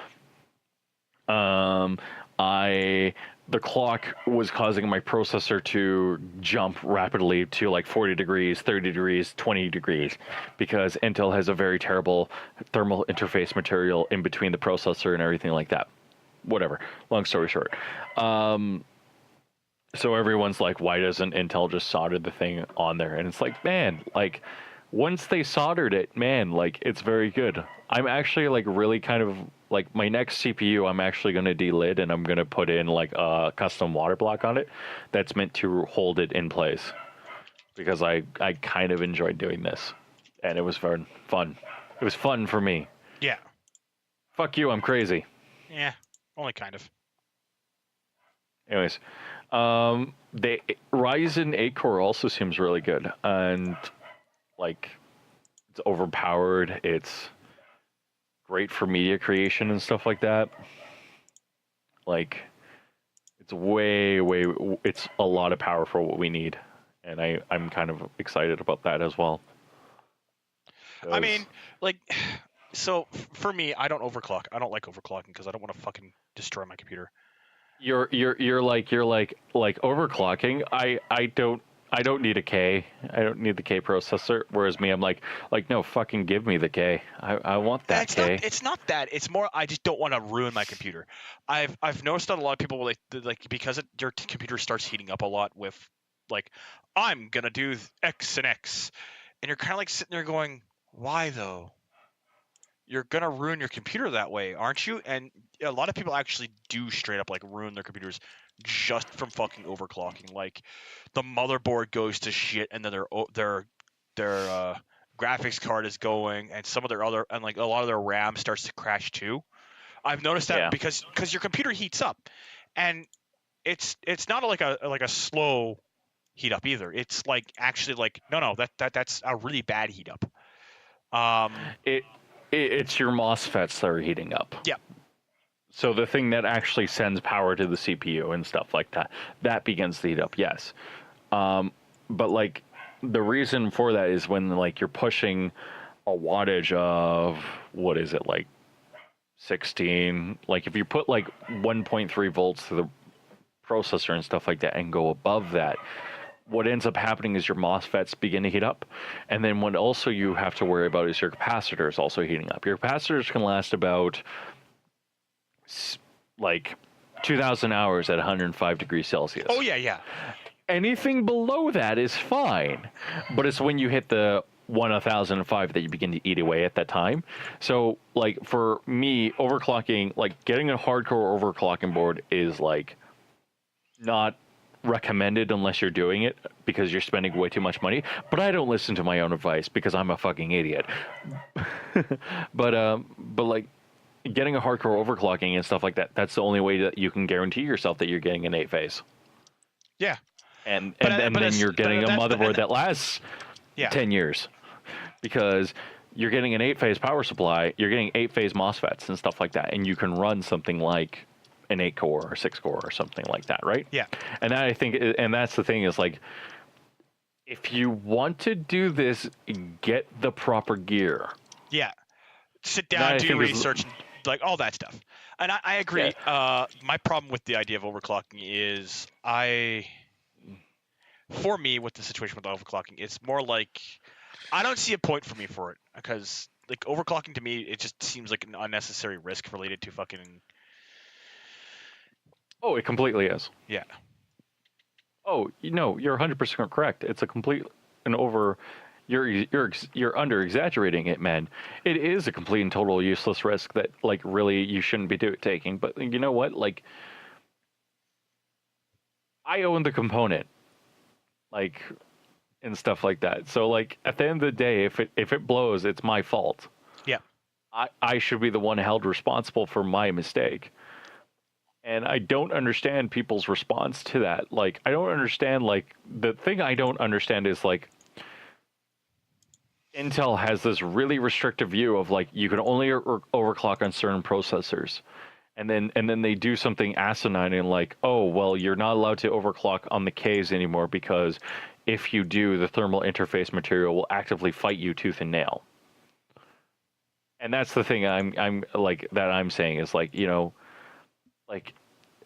The clock was causing my processor to jump rapidly to 40 degrees, 30 degrees, 20 degrees, because Intel has a very terrible thermal interface material in between the processor and everything like that. Whatever. Long story short. So everyone's like, why doesn't Intel just solder the thing on there? And it's once they soldered it, it's very good. I'm actually really kind of my next CPU, I'm actually going to delit, and I'm going to put in a custom water block on it that's meant to hold it in place, because I kind of enjoyed doing this, and it was very fun. It was fun for me. Yeah. Fuck you, I'm crazy. Yeah, only kind of. Anyways, the Ryzen 8 core also seems really good, and it's overpowered. It's great for media creation and stuff like that. It's it's a lot of power for what we need, and I'm kind of excited about that as well. I mean, so for me, I don't overclock. I don't like overclocking because I don't want to fucking destroy my computer. You're overclocking. I don't need a K. I don't need the K processor. Whereas me, I'm no, fucking give me the K. I want that K. It's not that. It's more I just don't want to ruin my computer. I've noticed that a lot of people because your computer starts heating up a lot with I'm gonna do X and X, and you're kind of sitting there going, why though? You're gonna ruin your computer that way, aren't you? And a lot of people actually do straight up ruin their computers just from fucking overclocking. The motherboard goes to shit, and then their graphics card is going, and some of their other a lot of their RAM starts to crash too. I've noticed that because your computer heats up, and it's not a slow heat up either. It's actually no, that's a really bad heat up. It's your MOSFETs that are heating up. Yeah. So the thing that actually sends power to the CPU and stuff like that begins to heat up, yes. But the reason for that is when you're pushing a wattage of, what is it, 16, if you put 1.3 volts to the processor and stuff like that and go above that, what ends up happening is your MOSFETs begin to heat up. And then what also you have to worry about is your capacitors also heating up. Your capacitors can last about 2,000 hours at 105 degrees Celsius. Oh, yeah. Anything below that is fine. But it's when you hit the 1,005 that you begin to eat away at that time. So, for me, overclocking, getting a hardcore overclocking board is, not recommended unless you're doing it because you're spending way too much money. But I don't listen to my own advice because I'm a fucking idiot. but like getting a hardcore overclocking and stuff like that, that's the only way that you can guarantee yourself that you're getting an 8-phase. Yeah. And then you're getting a motherboard that lasts 10 years. Because you're getting an 8-phase power supply, you're getting 8-phase MOSFETs and stuff like that, and you can run something like an 8-core or 6-core or something like that, right? Yeah. And that, I think, and that's the thing is, like, if you want to do this, get the proper gear. Yeah. Sit down, do your research, like all that stuff. And I agree. Yeah. My problem with the idea of overclocking is for me, with the situation with overclocking, it's more like I don't see a point for me for it because like overclocking to me, it just seems like an unnecessary risk related to fucking. Oh, it completely is. Yeah. Oh, no, you're 100% correct. It's a complete and over. You're under exaggerating it, man. It is a complete and total useless risk that like really you shouldn't be taking. But you know what? Like, I own the component, like, and stuff like that. So like at the end of the day, if it blows, it's my fault. Yeah. I should be the one held responsible for my mistake. And I don't understand people's response to that. Like, I don't understand, like, the thing I don't understand is, like, Intel has this really restrictive view of, like, you can only overclock on certain processors. And then they do something asinine and, like, oh, well, you're not allowed to overclock on the Ks anymore because if you do, the thermal interface material will actively fight you tooth and nail. And that's the thing I'm saying is, like, you know, like,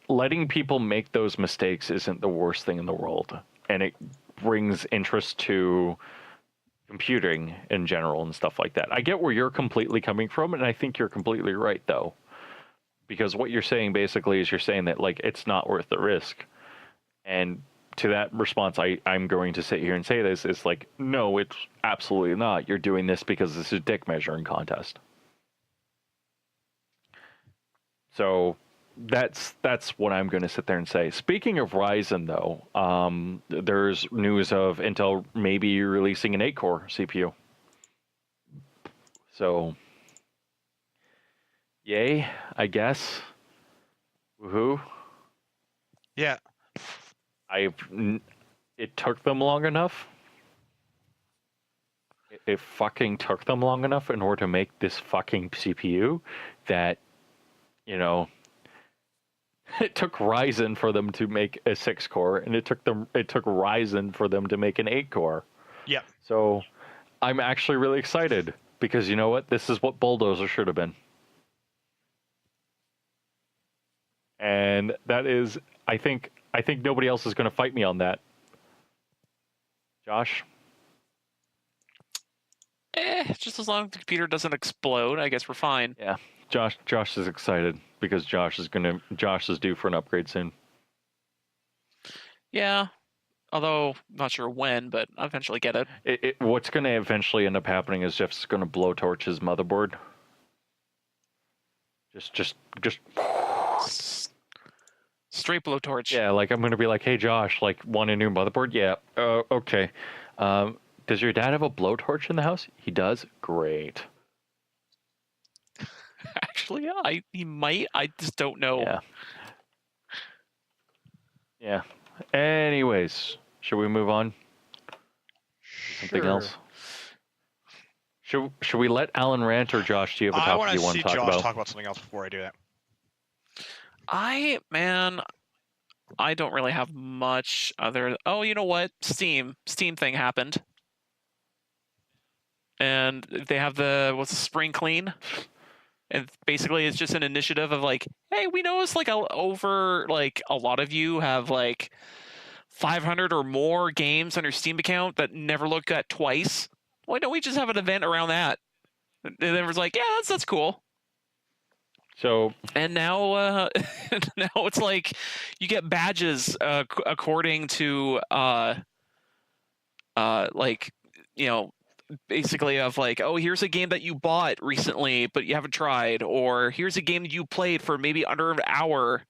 letting people make those mistakes isn't the worst thing in the world. And it brings interest to computing in general and stuff like that. I get where you're completely coming from, and I think you're completely right, though. Because what you're saying basically is you're saying that, like, it's not worth the risk. And to that response, I'm going to sit here and say this, is like, no, it's absolutely not. You're doing this because this is a dick measuring contest. So that's what I'm going to sit there and say. Speaking of Ryzen, though, there's news of Intel maybe releasing an 8-core CPU. So, yay, I guess. Woohoo. Yeah. It took them long enough. It fucking took them long enough in order to make this fucking CPU that, you know, it took Ryzen for them to make a 6-core, and it took Ryzen for them to make an 8-core. Yeah. So I'm actually really excited because you know what? This is what Bulldozer should have been. And that is, I think nobody else is going to fight me on that. Josh? Just as long as the computer doesn't explode, I guess we're fine. Yeah. Josh is excited because Josh is due for an upgrade soon. Yeah, although not sure when, but I'll eventually get it. What's going to eventually end up happening is Jeff's going to blowtorch his motherboard. Just straight blowtorch. Yeah, like I'm going to be like, hey Josh, like, want a new motherboard? Yeah. Okay. Does your dad have a blowtorch in the house? He does. Great. Actually, yeah, he might. I just don't know. Yeah. Anyways, should we move on? Something else? Should we let Allan rant, or Josh, do you have a topic you want to talk about? I want to see Josh talk about something else before I do that. I don't really have much other. Oh, you know what? Steam thing happened, and they have what's the spring clean. And basically, it's just an initiative of like, hey, we noticed like a lot of you have like 500 or more games on your Steam account that never looked at twice. Why don't we just have an event around that? And then it was like, yeah, that's cool. So and now it's like you get badges according to like, you know, basically of like, oh, here's a game that you bought recently but you haven't tried, or here's a game that you played for maybe under an hour,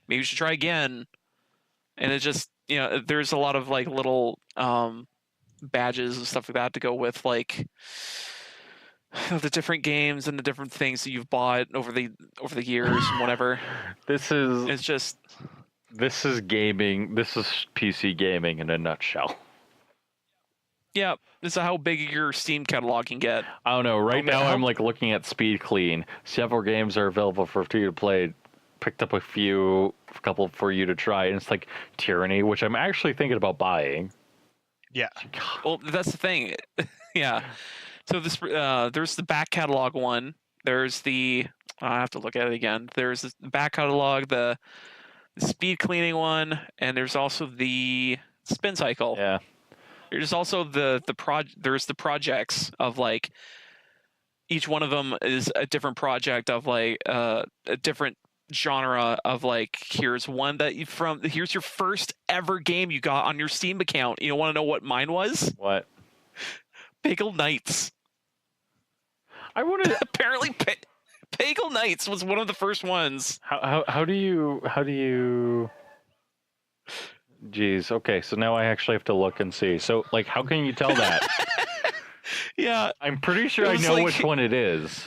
maybe you should try again. and it just there's a lot of like little badges and stuff like that to go with like the different games and the different things that you've bought over the years and whatever. This is gaming. This is PC gaming in a nutshell. Yeah, this is how big your Steam catalog can get. I don't know. Right now, I'm like looking at Speed Clean. Several games are available for free to play. Picked up a couple for you to try, and it's like Tyranny, which I'm actually thinking about buying. Yeah. Well, that's the thing. Yeah. So this there's the back catalog one. There's the I have to look at it again. There's the back catalog, the speed cleaning one, and there's also the spin cycle. Yeah. There's also there's the projects of like each one of them is a different project of like a different genre of like here's one that here's your first ever game you got on your Steam account. You want to know what mine was? What? Pagel Knights. I wanted apparently Pagel Knights was one of the first ones. How do you Jeez, okay, so now I actually have to look and see. So like how can you tell that? Yeah. I'm pretty sure I know which one it is.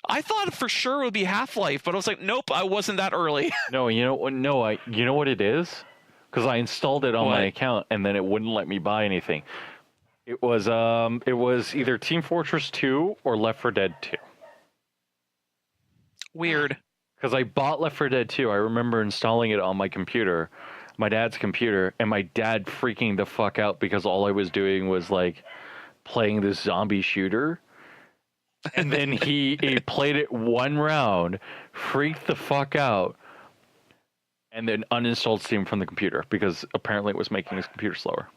I thought for sure it would be Half-Life, but I was like, nope, I wasn't that early. No, you know what? No, you know what it is? Because I installed it on my account, and then it wouldn't let me buy anything. It was either Team Fortress 2 or Left 4 Dead 2. Weird. Because I bought Left 4 Dead 2. I remember installing it on my computer, my dad's computer, and my dad freaking the fuck out because all I was doing was like playing this zombie shooter. And then he played it one round, freaked the fuck out, and then uninstalled Steam from the computer because apparently it was making his computer slower.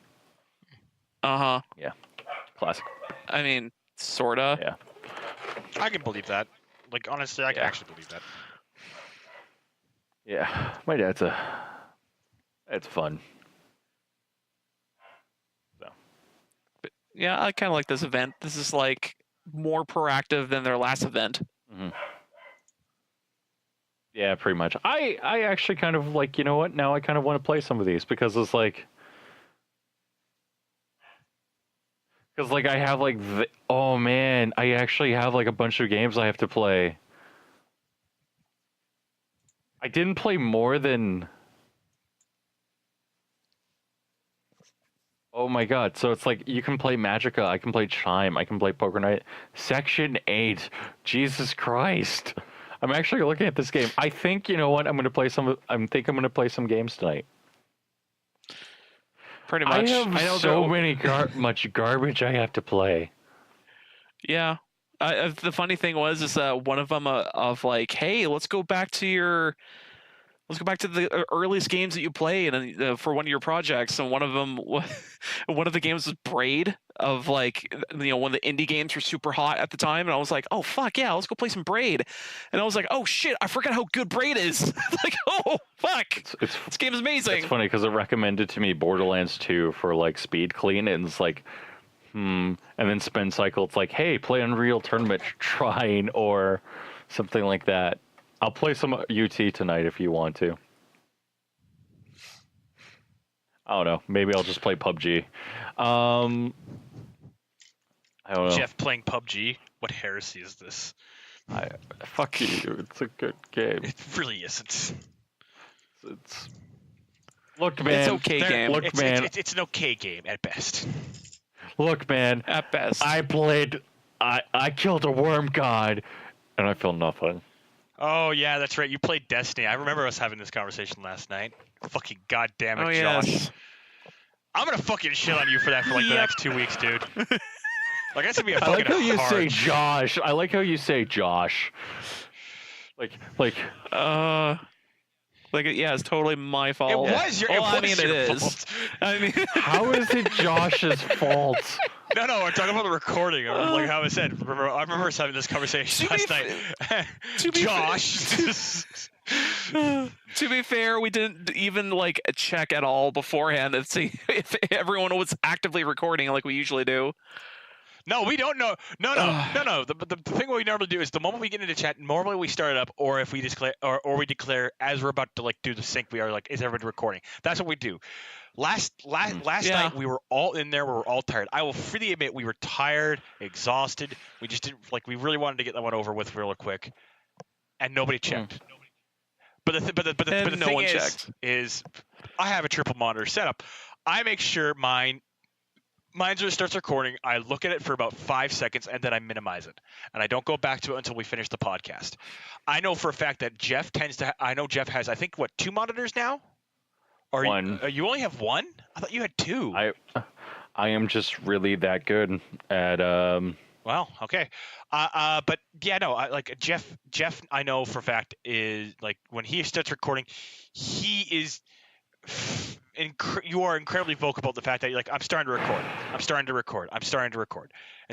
Uh-huh. Yeah. Classic. I mean, sorta. Yeah. I can believe that. Like, honestly, I can actually believe that. Yeah. My dad's it's fun. So. But yeah, I kind of like this event. This is like more proactive than their last event. Mm-hmm. Yeah, pretty much. I actually kind of like, you know what? Now I kind of want to play some of these because it's like, I have like, oh man, I actually have like a bunch of games I have to play. I didn't play more than, oh my god, so it's like you can play Magica, I can play Chime, I can play Poker Night. Section 8, Jesus Christ. I'm actually looking at this game. I think, you know what, I'm going to play some games tonight. Pretty much. I have so much garbage I have to play. Yeah. The funny thing was one of them of like, hey, let's go back to the earliest games that you played and for one of your projects, and one of the games was Braid of like when the indie games were super hot at the time, and I was like, oh fuck yeah, let's go play some Braid, and I was like, oh shit, I forgot how good Braid is. Like, oh fuck, this game is amazing. It's funny because it recommended to me Borderlands 2 for like speed clean, and it's like, and then Spin Cycle, it's like, hey, play Unreal Tournament Shrine or something like that. I'll play some UT tonight if you want to. I don't know. Maybe I'll just play PUBG. I don't know. Jeff playing PUBG? What heresy is this? Fuck you. It's a good game. It really isn't. Look, man. It's okay game. Look, man. It's an okay game at best. Look, man. At best. I killed a worm god, and I feel nothing. Oh, yeah, that's right. You played Destiny. I remember us having this conversation last night. Fucking goddamn it, Josh. Yes. I'm gonna fucking shit on you for that for like the next 2 weeks, dude. Like, that's gonna be a fucking I like how you hard... say Josh. I like how you say Josh. Yeah, it's totally my fault. It was your fault. I mean, how is it Josh's fault? No, we're talking about the recording. Like how I said. I remember us having this conversation last night. Josh. To be fair, we didn't even like check at all beforehand and see if everyone was actively recording like we usually do. No, we don't know. No. The thing we normally do is the moment we get into chat, normally we start it up, or if we declare, or we declare as we're about to like do the sync, we are like, is everybody recording? That's what we do. Last night we were all in there. We were all tired. I will freely admit we were tired, exhausted. We just didn't like. We really wanted to get that one over with real quick, and nobody checked. But the thing is, I have a triple monitor setup. I make sure mine starts recording. I look at it for about 5 seconds and then I minimize it, and I don't go back to it until we finish the podcast. I know for a fact that Jeff tends to. I know Jeff has, I think, what, 2 monitors now? Or one. You only have one? I thought you had 2. I am just really that good at Well, okay. But yeah, no. Like Jeff, I know for a fact is like when he starts recording, he is. You are incredibly vocal about the fact that you're like, I'm starting to record, and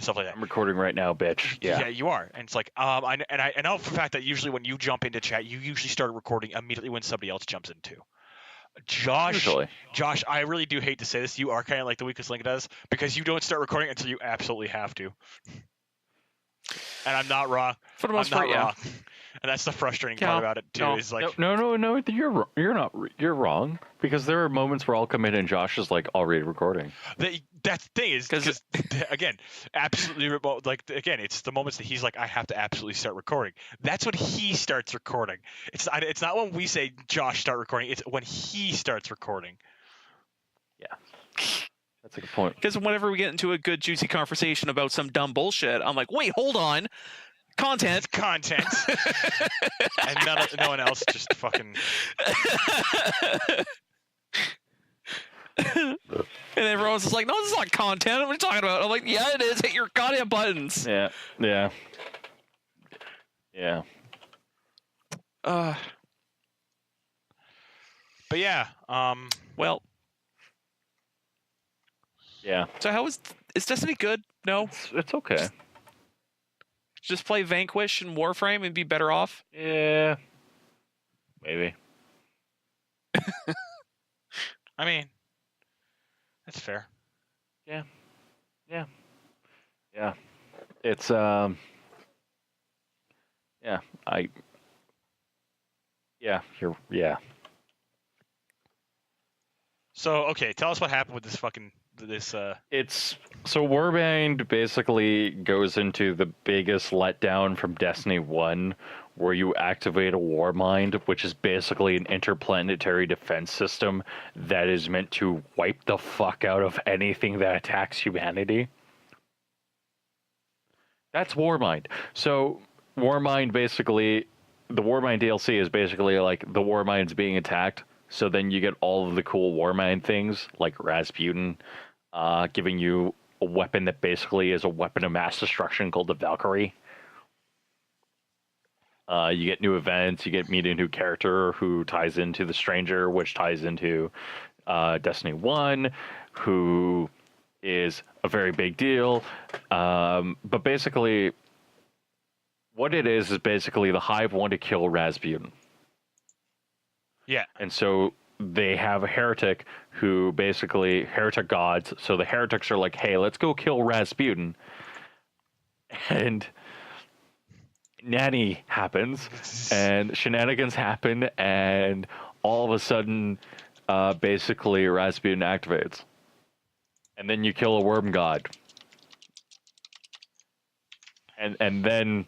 stuff like that. I'm recording right now, bitch. Yeah, you are, and it's like, I know for a fact that usually when you jump into chat, you usually start recording immediately when somebody else jumps in too. Josh, I really do hate to say this, you are kind of like the weakest link does, because you don't start recording until you absolutely have to. And I'm not wrong. For the most part, yeah. And that's the frustrating part about it too. Is like no, you're wrong, because there are moments where I'll come in and Josh is like already recording. That thing is because again, absolutely remote. Like again, it's the moments that he's like, I have to absolutely start recording. That's when he starts recording. It's not when we say Josh start recording. It's when he starts recording. Yeah. That's a good point. Because whenever we get into a good juicy conversation about some dumb bullshit, I'm like, wait, hold on. Content. And no one else just fucking. And everyone's just like, no, this is not content. What are you talking about? I'm like, yeah, it is. Hit your goddamn buttons. Yeah. But yeah. Well. Yeah. So how is Destiny good? No. It's okay. Just play Vanquish and Warframe and be better off? Yeah. Maybe. I mean, that's fair. Yeah. It's yeah. So okay, tell us what happened with this fucking It's so Warband basically goes into the biggest letdown from Destiny 1, where you activate a Warmind, which is basically an interplanetary defense system that is meant to wipe the fuck out of anything that attacks humanity. That's Warmind. So Warmind basically, the Warmind DLC is basically like the Warminds being attacked. So then you get all of the cool Warmind things, like Rasputin, giving you a weapon that basically is a weapon of mass destruction called the Valkyrie. You get new events, you get meet a new character who ties into the Stranger, which ties into Destiny 1, who is a very big deal. But basically, what it is basically the Hive want to kill Rasputin. Yeah. And so they have a heretic who basically, heretic gods, so the heretics are like, hey, let's go kill Rasputin. And Nanny happens, and shenanigans happen, and all of a sudden, basically, Rasputin activates. And then you kill a worm god. And then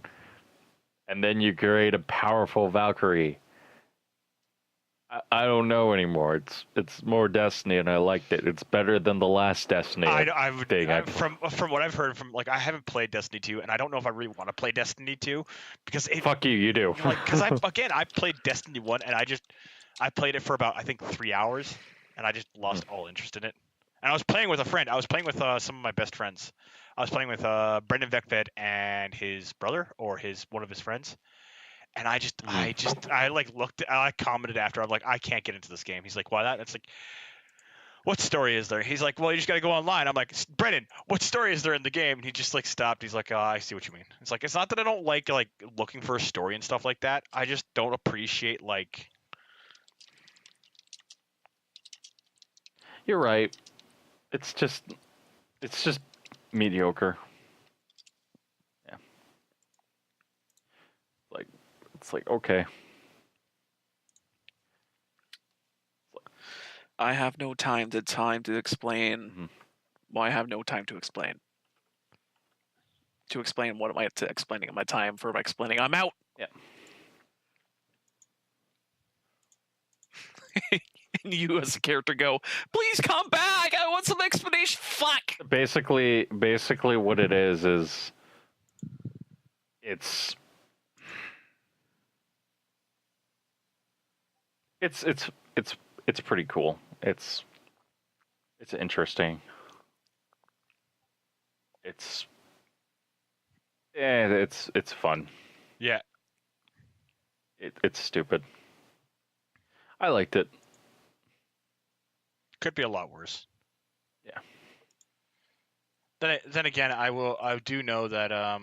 you create a powerful Valkyrie. I don't know anymore. It's more Destiny, and I liked it. It's better than the last Destiny. From what I've heard from, like, I haven't played Destiny 2, and I don't know if I really want to play Destiny 2 because fuck you do. Like, because I played Destiny 1, and I played it for about, I think, 3 hours, and I just lost all interest in it. And I was playing with a friend. I was playing with some of my best friends. I was playing with Brendan Vekved and his brother, or one of his friends. And I commented after, I'm like, I can't get into this game. He's like, why that? It's like, what story is there? He's like, well, you just got to go online. I'm like, Brendan, what story is there in the game? And he just like stopped. He's like, oh, I see what you mean. It's like, it's not that I don't like looking for a story and stuff like that. I just don't appreciate like. You're right. It's just mediocre. It's like, okay. I have no time to explain. Mm-hmm. Well, I have no time to explain. To explain what am I explaining my time for explaining I'm out. Yeah. And you as a character go, please come back. I want some explanation. Fuck. Basically what it is it's pretty cool. It's interesting. It's fun. Yeah. It's stupid. I liked it. Could be a lot worse. Yeah. Then again, I do know that a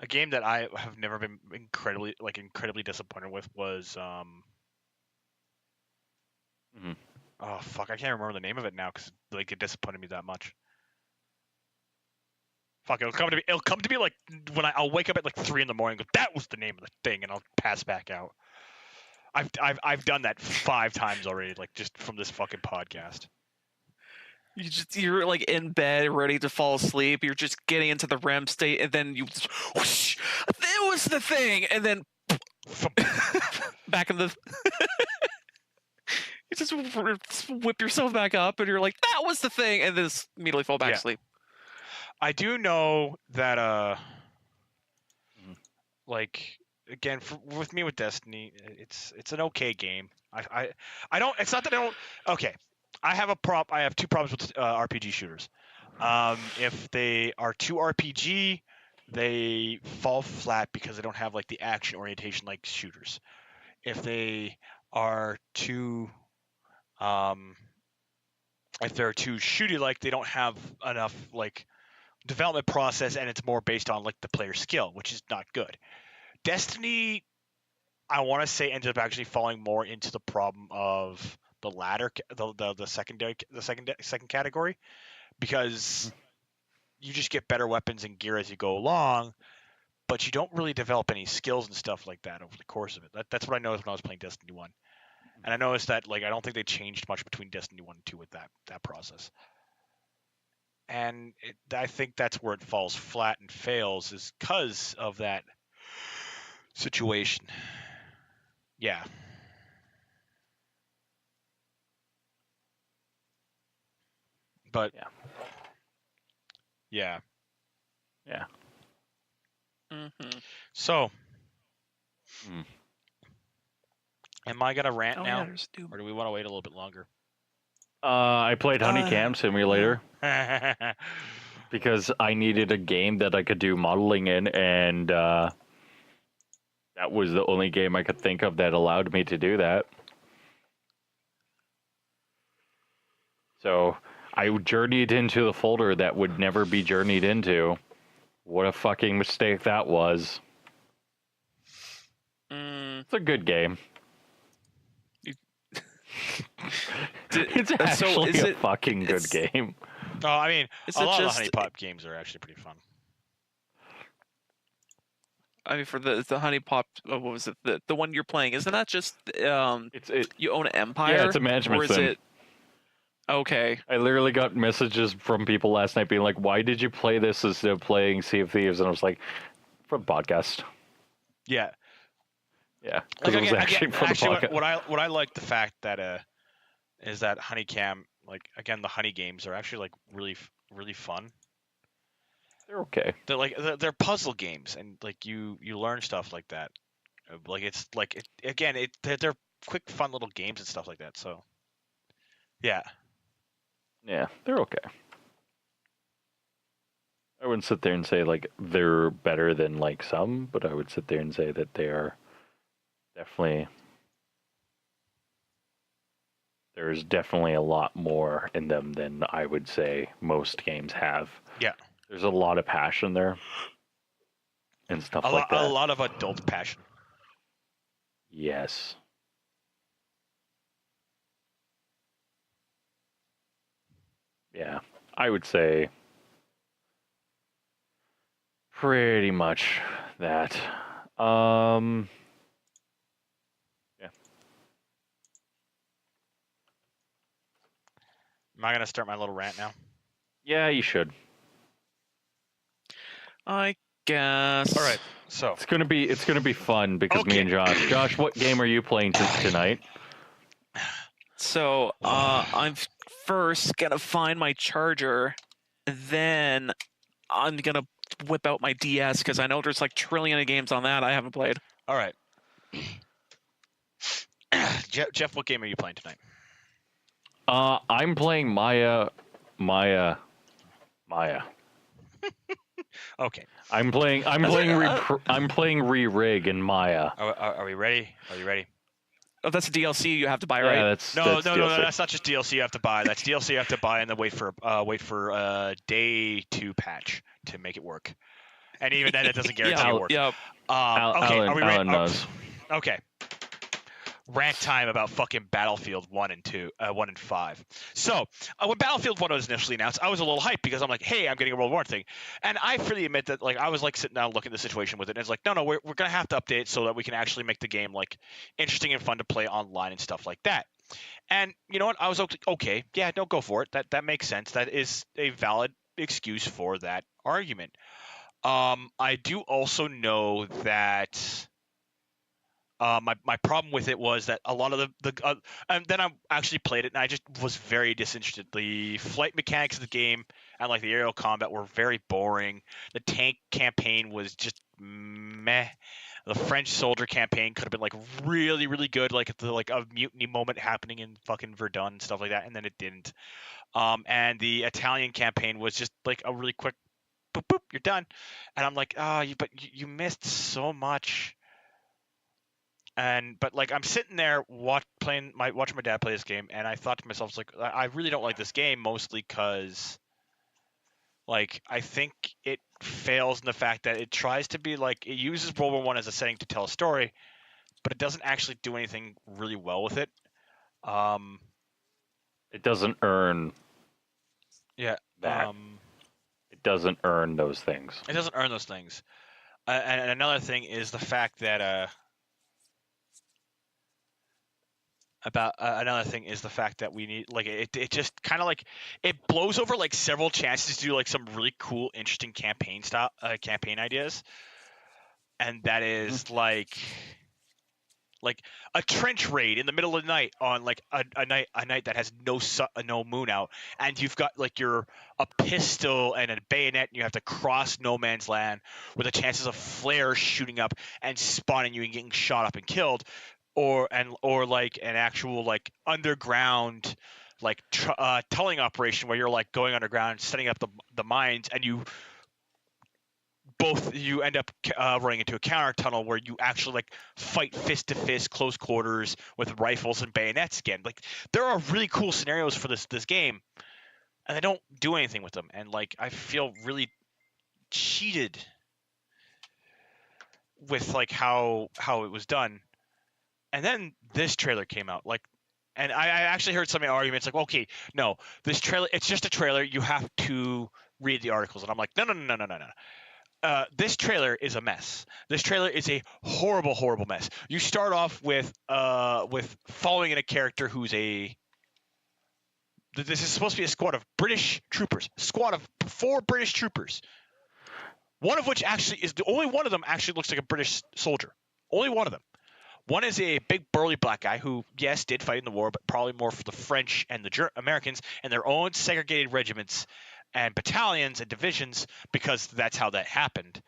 game that I have never been incredibly disappointed with was Mm-hmm. oh fuck, I can't remember the name of it now because like it disappointed me that much. Fuck, it'll come to me like when I'll wake up at like 3 a.m. and go, that was the name of the thing, and I'll pass back out. I've done that 5 times already, like just from this fucking podcast. You're like in bed, ready to fall asleep. You're just getting into the REM state, and then you just, whoosh, that was the thing, and then back in the. You just whip yourself back up, and you're like, that was the thing, and then immediately fall back asleep. I do know that like again with me with Destiny, it's an okay game. I don't. It's not that I don't. Okay, I have 2 problems with RPG shooters. If they are too RPG, they fall flat because they don't have like the action orientation like shooters. If they are too if they're too shooty like, they don't have enough like development process, and it's more based on like the player skill, which is not good. Destiny, I want to say, ends up actually falling more into the problem of the latter, the second category, because you just get better weapons and gear as you go along, but you don't really develop any skills and stuff like that over the course of it. That's what I noticed when I was playing Destiny 1. And I noticed that like I don't think they changed much between Destiny 1 and 2 with that process. And I think that's where it falls flat and fails, is because of that situation. Yeah. But yeah. Mm-hmm. So, am I gonna rant now, or do we want to wait a little bit longer? I played Honeycam Simulator because I needed a game that I could do modeling in, and that was the only game I could think of that allowed me to do that. So I journeyed into the folder that would never be journeyed into. What a fucking mistake that was. It's a good game. It's actually a fucking good game. Oh, I mean, a lot of the Honey Pop games are actually pretty fun. I mean, for the Honey Pop, what was it? The one you're playing, isn't that just you own an empire? Yeah, it's a management sim. Okay. I literally got messages from people last night being like, why did you play this instead of playing Sea of Thieves? And I was like, for the podcast. Yeah. Yeah. Because it was actually for the podcast. What I like the fact that is that Honeycam, like, again, the Honey games are actually like really fun. They're okay. They're like they're puzzle games, and like you learn stuff like that. Like it's like they're quick, fun little games and stuff like that. So yeah. Yeah, they're okay. I wouldn't sit there and say like they're better than like some, but I would sit there and say that they are definitely. There's definitely a lot more in them than I would say most games have. Yeah. There's a lot of passion there and stuff like that. A lot of adult passion. Yes. Yeah, I would say pretty much that. Yeah. Am I gonna start my little rant now? Yeah, you should. I guess. All right. So it's gonna be fun because me and Josh, what game are you playing tonight? So I'm first gonna find my charger, then I'm gonna whip out my DS because I know there's like trillion of games on that I haven't played. All right. Jeff, what game are you playing tonight? I'm playing Maya. Okay. I'm playing Re-Rig in Maya. Are we ready? Are you ready? Oh, that's a DLC you have to buy, Yeah, right? that's No, DLC. that's not just DLC you have to buy. That's DLC you have to buy and then wait for day 2 patch to make it work. And even then, it doesn't guarantee it work. Yeah. Okay, are we ready? Allan knows. Okay. Rant time about fucking Battlefield 1 and 5. So, when Battlefield 1 was initially announced, I was a little hyped because I'm like, hey, I'm getting a World War thing. And I freely admit that, like, I was, like, sitting down looking at the situation with it, and it's like, no, we're going to have to update it so that we can actually make the game, like, interesting and fun to play online and stuff like that. And, you know what? I was okay, yeah, no, go for it. That makes sense. That is a valid excuse for that argument. I do also know that... my problem with it was that a lot of and then I actually played it and I just was very disinterested. The flight mechanics of the game and like the aerial combat were very boring. The tank campaign was just meh. The French soldier campaign could have been like really, really good, like a mutiny moment happening in fucking Verdun and stuff like that, and then it didn't. And the Italian campaign was just like a really quick boop boop, you're done. And I'm like, but you missed so much. But like I'm sitting there watching my dad play this game, and I thought to myself, like, I really don't like this game, mostly because like I think it fails in the fact that it tries to be like it uses World War One as a setting to tell a story, but it doesn't actually do anything really well with it. It doesn't earn. Yeah. That. It doesn't earn those things. It doesn't earn those things. And another thing is the fact that we need like it just kind of like it blows over like several chances to do like some really cool interesting campaign ideas, and that is like a trench raid in the middle of the night on like a night that has no moon out, and you've got like a pistol and a bayonet, and you have to cross no man's land with the chances of flares shooting up and spawning you and getting shot up and killed, or like an actual like underground like tulling operation where you're like going underground setting up the mines, and you end up running into a counter tunnel where you actually like fight fist to fist close quarters with rifles and bayonets again. Like there are really cool scenarios for this game, and they don't do anything with them, and like I feel really cheated with like how it was done. And then this trailer came out, like, and I actually heard some arguments like, okay, no, this trailer, it's just a trailer. You have to read the articles. And I'm like, no. This trailer is a mess. This trailer is a horrible, horrible mess. You start off with following in a character who's this is supposed to be a squad of British troopers, squad of 4 British troopers. One of which actually is the only one of them actually looks like a British soldier. Only one of them. One is a big burly black guy who, yes, did fight in the war, but probably more for the French and the Americans and their own segregated regiments and battalions and divisions, because that's how that happened.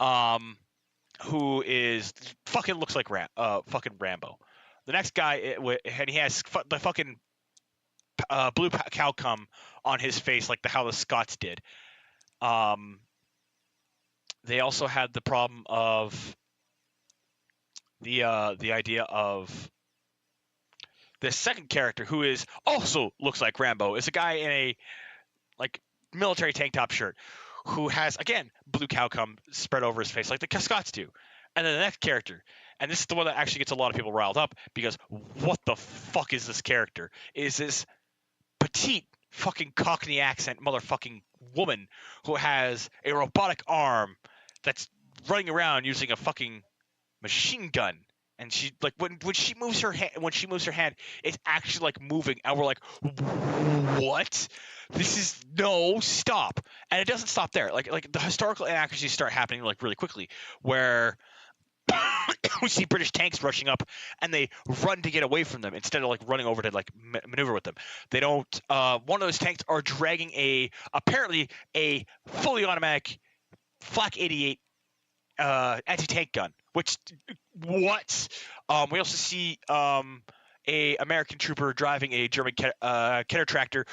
Who is fucking looks like fucking Rambo. The next guy, and he has the fucking blue cowcum on his face, like how the Scots did. They also had the problem of the idea of the second character, who is also looks like Rambo, is a guy in a like military tank top shirt who has, again, blue cowcum spread over his face like the Scots do. And then the next character, and this is the one that actually gets a lot of people riled up, because what the fuck is this character? Is this petite fucking Cockney accent motherfucking woman who has a robotic arm that's running around using a fucking machine gun. And she like when she moves her hand, it's actually like moving, and we're like, what? This is no stop, and it doesn't stop there. Like the historical inaccuracies start happening like really quickly, where we see British tanks rushing up, and they run to get away from them instead of like running over to like maneuver with them. They don't. One of those tanks are dragging apparently a fully automatic Flak 88 anti-tank gun. Which what? We also see a American trooper driving a German Kenner tractor,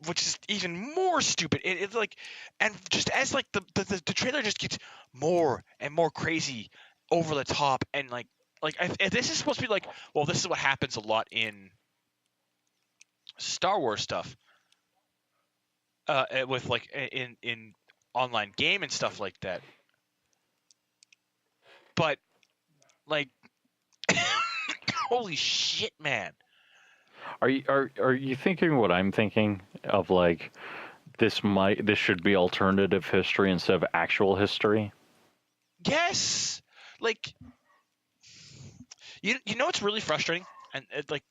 which is even more stupid. It's like, and just as like the trailer just gets more and more crazy, over the top, and like if this is supposed to be like, well, this is what happens a lot in Star Wars stuff, with like in online game and stuff like that. But like, holy shit, man! Are you thinking what I'm thinking of? Like, this should be alternative history instead of actual history. Yes, like you know what's really frustrating, and like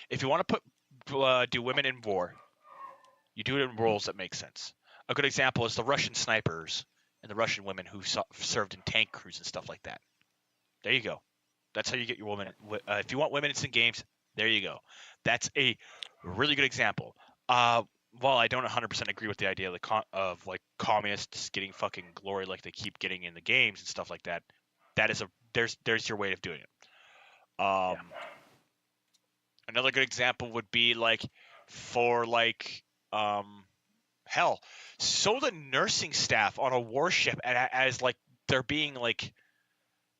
if you want to do women in war, you do it in roles that make sense. A good example is the Russian snipers and the Russian women who served in tank crews and stuff like that. There you go. That's how you get your women. If you want women in games, there you go. That's a really good example. While I don't 100% agree with the idea of like communists getting fucking glory like they keep getting in the games and stuff like that, that is there's your way of doing it. Another good example would be like for like hell, so the nursing staff on a warship as like they're being like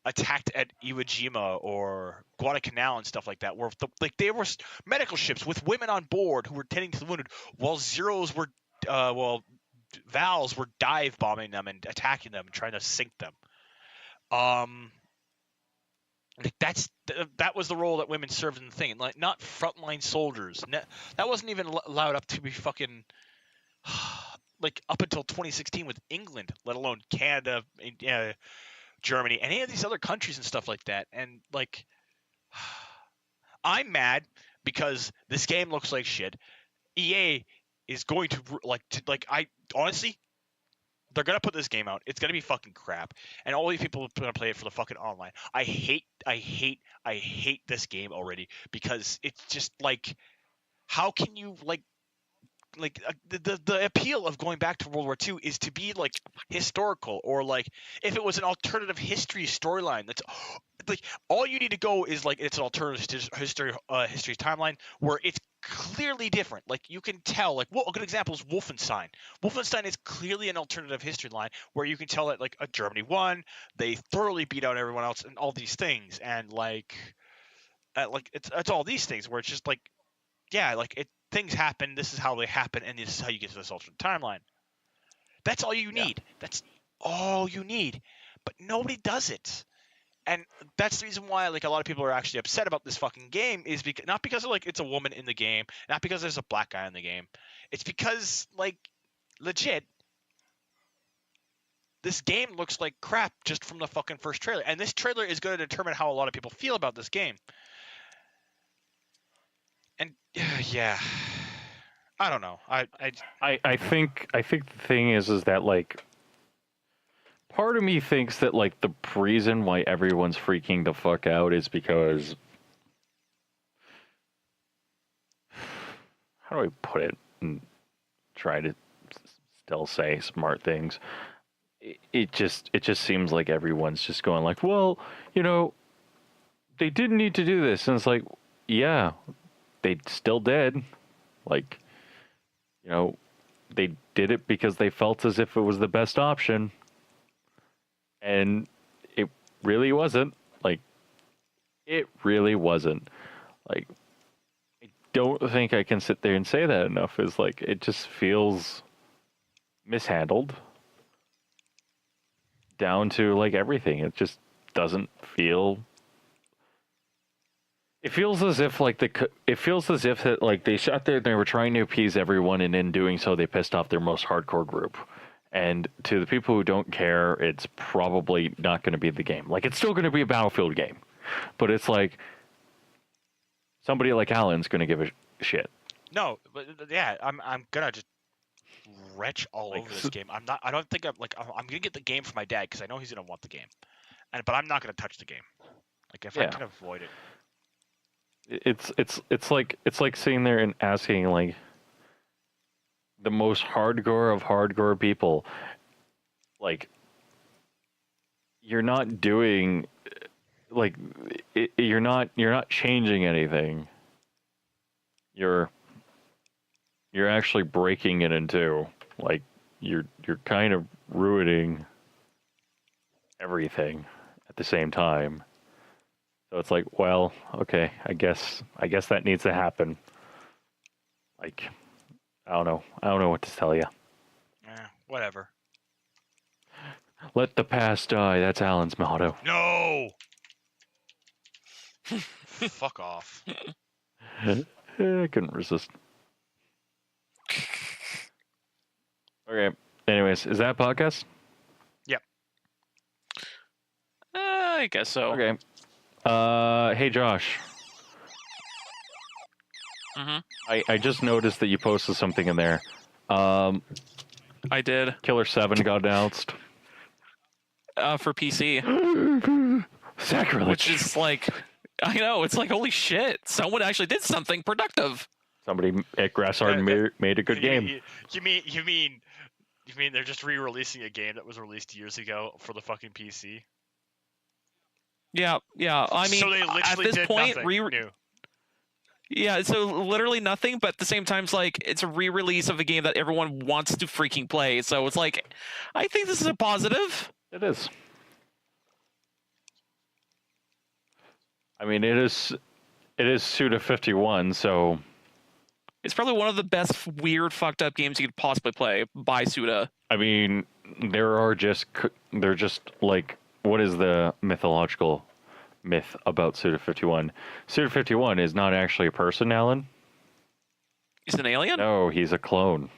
attacked at Iwo Jima or Guadalcanal and stuff like that, where they were medical ships with women on board who were tending to the wounded, while Vals were dive bombing them and attacking them and trying to sink them. Like that was the role that women served in the thing, like not frontline soldiers. That wasn't even allowed up to be fucking like up until 2016 with England, let alone Canada, Germany, any of these other countries and stuff like that. And like, I'm mad because this game looks like shit. EA is going to I honestly, they're gonna put this game out. It's gonna be fucking crap, and all these people are gonna play it for the fucking online. I hate this game already because it's just like, how can you the appeal of going back to World War II is to be like historical, or like if it was an alternative history storyline, that's like all you need to go is like it's an alternative history timeline where it's clearly different. Like you can tell, like, well, a good example is Wolfenstein. Wolfenstein is clearly an alternative history line where you can tell that like Germany won, they thoroughly beat out everyone else, and all these things, and like it's all these things where it's just like, yeah, like things happen, this is how they happen, and this is how you get to this alternate timeline. That's all you need. That's all you need. But nobody does it. And that's the reason why like a lot of people are actually upset about this fucking game, is because not because of like it's a woman in the game, not because there's a black guy in the game. It's because like legit this game looks like crap just from the fucking first trailer. And this trailer is going to determine how a lot of people feel about this game. And yeah, I don't know. I think the thing is that like part of me thinks that like the reason why everyone's freaking the fuck out is because, how do I put it and try to still say smart things? It just seems like everyone's just going like, well, they didn't need to do this, and it's like, yeah, they still did. Like, they did it because they felt as if it was the best option. And it really wasn't. Like, it really wasn't. Like, I don't think I can sit there and say that enough. Is like, it just feels mishandled down to like everything. It just doesn't feel. It feels as if that like they sat there and they were trying to appease everyone, and in doing so they pissed off their most hardcore group. And to the people who don't care, it's probably not going to be the game. Like, it's still going to be a Battlefield game. But it's like, somebody like Allan's going to give a shit. No, but yeah, I'm gonna just retch all over this game. I don't think I'm gonna get the game for my dad because I know he's gonna want the game, but I'm not gonna touch the game. Like if I can avoid it. It's like sitting there and asking like the most hardcore of hardcore people, like, you're not doing, like, you're not changing anything. You're actually breaking it in two. Like, you're kind of ruining everything at the same time. So it's like, well, okay, I guess that needs to happen. Like, I don't know what to tell you. Whatever. Let the past die. That's Allan's motto. No. Fuck off. I couldn't resist. Okay. Anyways, is that a podcast? Yep. I guess so. Okay. Hey Josh. I just noticed that you posted something in there. I did. Killer 7 got announced. For PC. Sacrilege. Which is like, I know, it's like, holy shit, someone actually did something productive. Somebody at Grassard made a good game. You mean they're just re-releasing a game that was released years ago for the fucking PC? Yeah. I mean, so they literally at this did point, nothing new. Yeah, so literally nothing, but at the same time, it's like, it's a re-release of a game that everyone wants to freaking play. So it's like, I think this is a positive. It is. I mean, it is Suda 51, so it's probably one of the best weird, fucked up games you could possibly play by Suda. I mean, they're just like, what is the mythological myth about Suda 51? Suda 51 is not actually a person, Allan. He's an alien? No, he's a clone.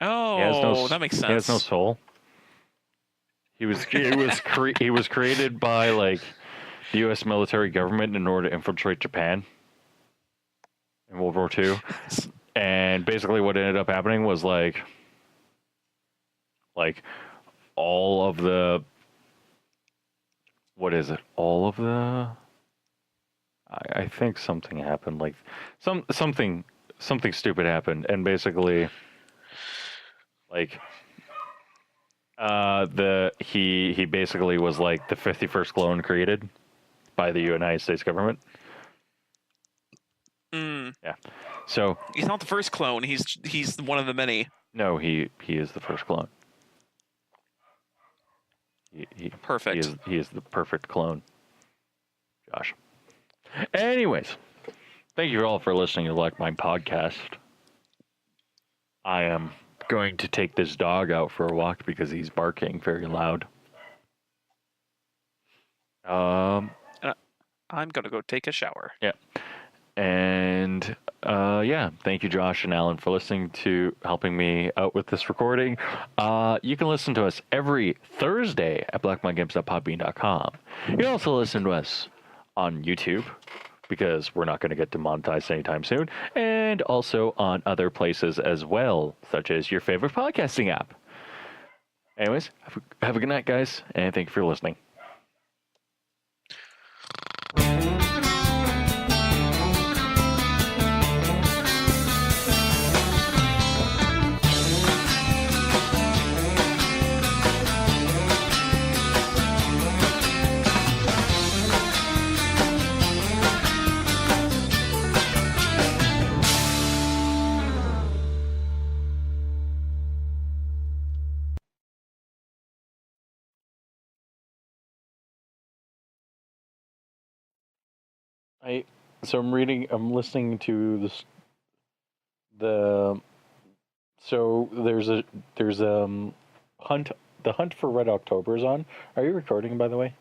Oh, that makes sense. He has no soul. He was created by like the U.S. military government in order to infiltrate Japan in World War II. And basically what ended up happening was like all of the, what is it? All of the, I think something happened, like something stupid happened, and basically like he basically was like the 51st clone created by the United States government. Yeah. So he's not the first clone. He's one of the many. No, he is the first clone. Perfect. He is the perfect clone. Josh. Anyways, thank you all for listening to Like My Podcast. I am going to take this dog out for a walk because he's barking very loud. I'm gonna go take a shower. Yeah. And thank you, Josh and Allan, for helping me out with this recording. You can listen to us every Thursday at blackmindgames.podbean.com. You can also listen to us on YouTube, because we're not going to get demonetized anytime soon, and also on other places as well, such as your favorite podcasting app. Anyways, have a good night, guys, and thank you for listening. I'm listening to this. There's hunt. The hunt for Red October is on. Are you recording, by the way?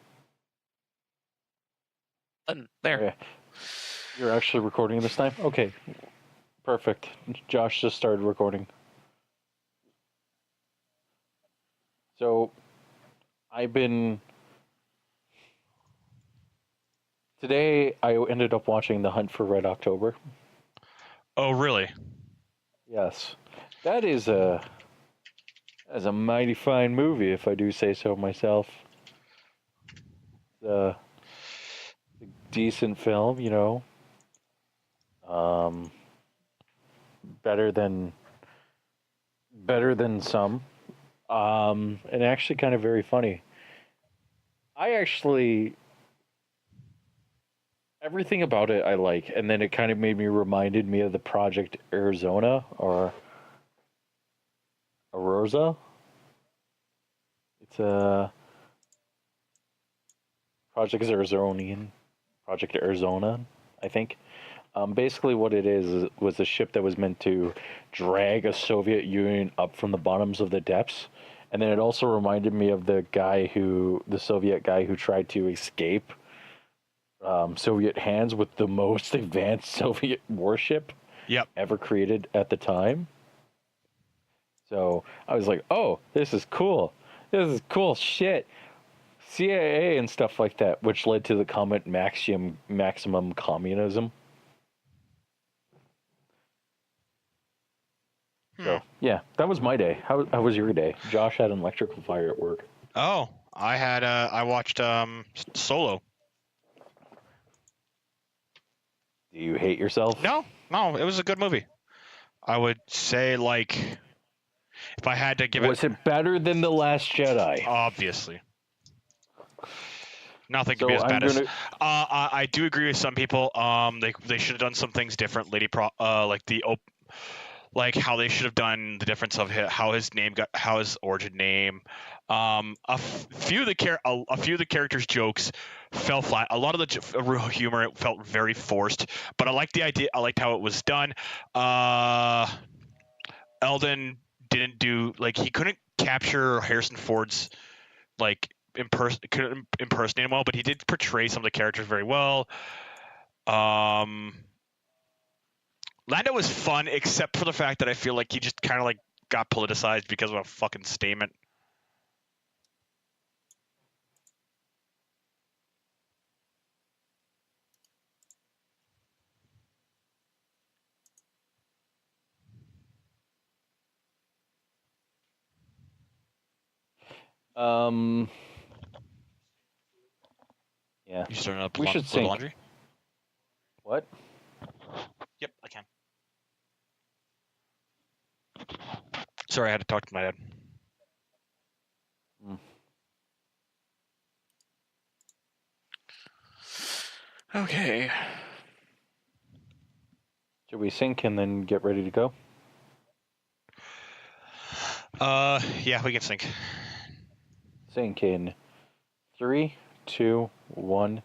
There. Yeah. You're actually recording this time? Okay. Perfect. Josh just started recording. So today I ended up watching The Hunt for Red October. Oh, really? Yes. That's a mighty fine movie, if I do say so myself. It's a decent film, you know. Um, better than some. And actually kind of very funny. Everything about it I like, and then it kind of reminded me of the Project Arizona or Arosa. It's a Project Arizona, I think. Basically, what it was a ship that was meant to drag a Soviet Union up from the bottoms of the depths, and then it also reminded me of the Soviet guy who tried to escape Soviet hands with the most advanced Soviet warship ever created at the time. So I was like, oh, this is cool. This is cool shit. CIA and stuff like that, which led to the comment maximum communism. So yeah, that was my day. How was your day? Josh had an electrical fire at work. Oh, I watched Solo. Do you hate yourself? No, it was a good movie. I would say, like, if I had to give was it better than The Last Jedi? Obviously. Nothing could be as bad as. I do agree with some people. They should have done some things different. Like how they should have done the difference of how his origin name. A few of the characters' jokes fell flat. A lot of the real humor, it felt very forced. But I liked the idea. I liked how it was done. Eldon didn't do, like, he couldn't capture Harrison Ford's, like, couldn't impersonate him well, but he did portray some of the characters very well. Lando was fun, except for the fact that I feel like he just kind of, like, got politicized because of a fucking statement. Yeah. You starting up we should sync. laundry? What? Yep, I can. Sorry, I had to talk to my dad. Okay. Should we sync and then get ready to go? Yeah, we can sync. Sync in 3, 2, 1.